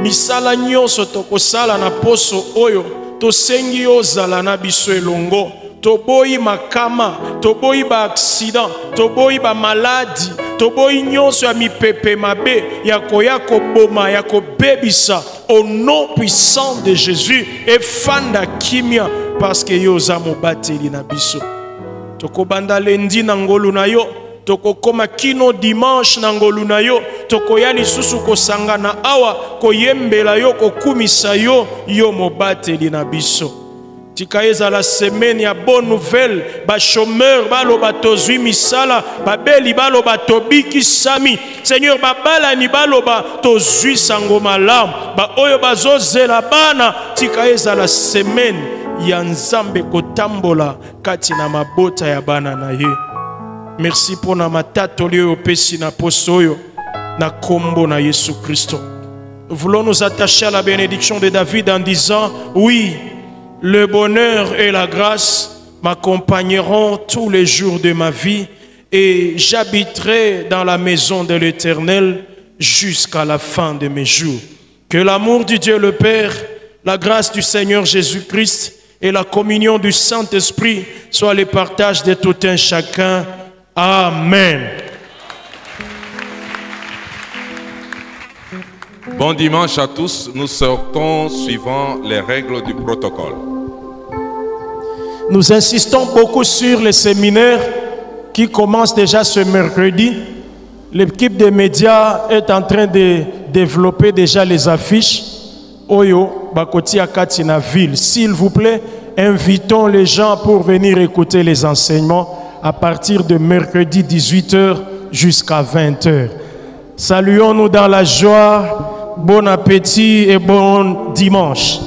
Misala nyonso tokosala na poso oyo tosengi ozala na biso elongo. Toboyi makama, toboyi ba accident, toboyi ba maladi, toboyi nyonso ya mipepe mabe ya koya koboma ya kobebisa au nom puissant de Jésus et fanda kimia parce que yo za mobateli na biso. Tokobanda lendi na ngolu na yo, tokokoma kino dimanche na ngolu na yo, tokoya lisusu kosangana awa koyembela yo kokumisa yo yo mobateli na biso. Tika ezala semaine ya bonne nouvelle, ba chômeur baloba tozwi misala, babeli baloba tobiki sami. Seigneur babala ni baloba tozwi sango malamu, ba oyo bazozela bana, tika ezala semaine ya nzambe kotambola kati na mabota ya bana na ye. Merci pour na matatoli oyo pesi na posoyo na kombo na Yesu Kristo. Nous voulons nous attacher à la bénédiction de David en disant oui, le bonheur et la grâce m'accompagneront tous les jours de ma vie et j'habiterai dans la maison de l'Éternel jusqu'à la fin de mes jours. Que l'amour du Dieu le Père, la grâce du Seigneur Jésus-Christ et la communion du Saint-Esprit soient les partages de tout un chacun. Amen. Bon dimanche à tous. Nous sortons suivant les règles du protocole. Nous insistons beaucoup sur les séminaires qui commencent déjà ce mercredi. L'équipe des médias est en train de développer déjà les affiches. Oyo, Bakoti Akati na ville. S'il vous plaît, invitons les gens pour venir écouter les enseignements à partir de mercredi 18h jusqu'à 20h. Saluons-nous dans la joie. Bon appétit et bon dimanche.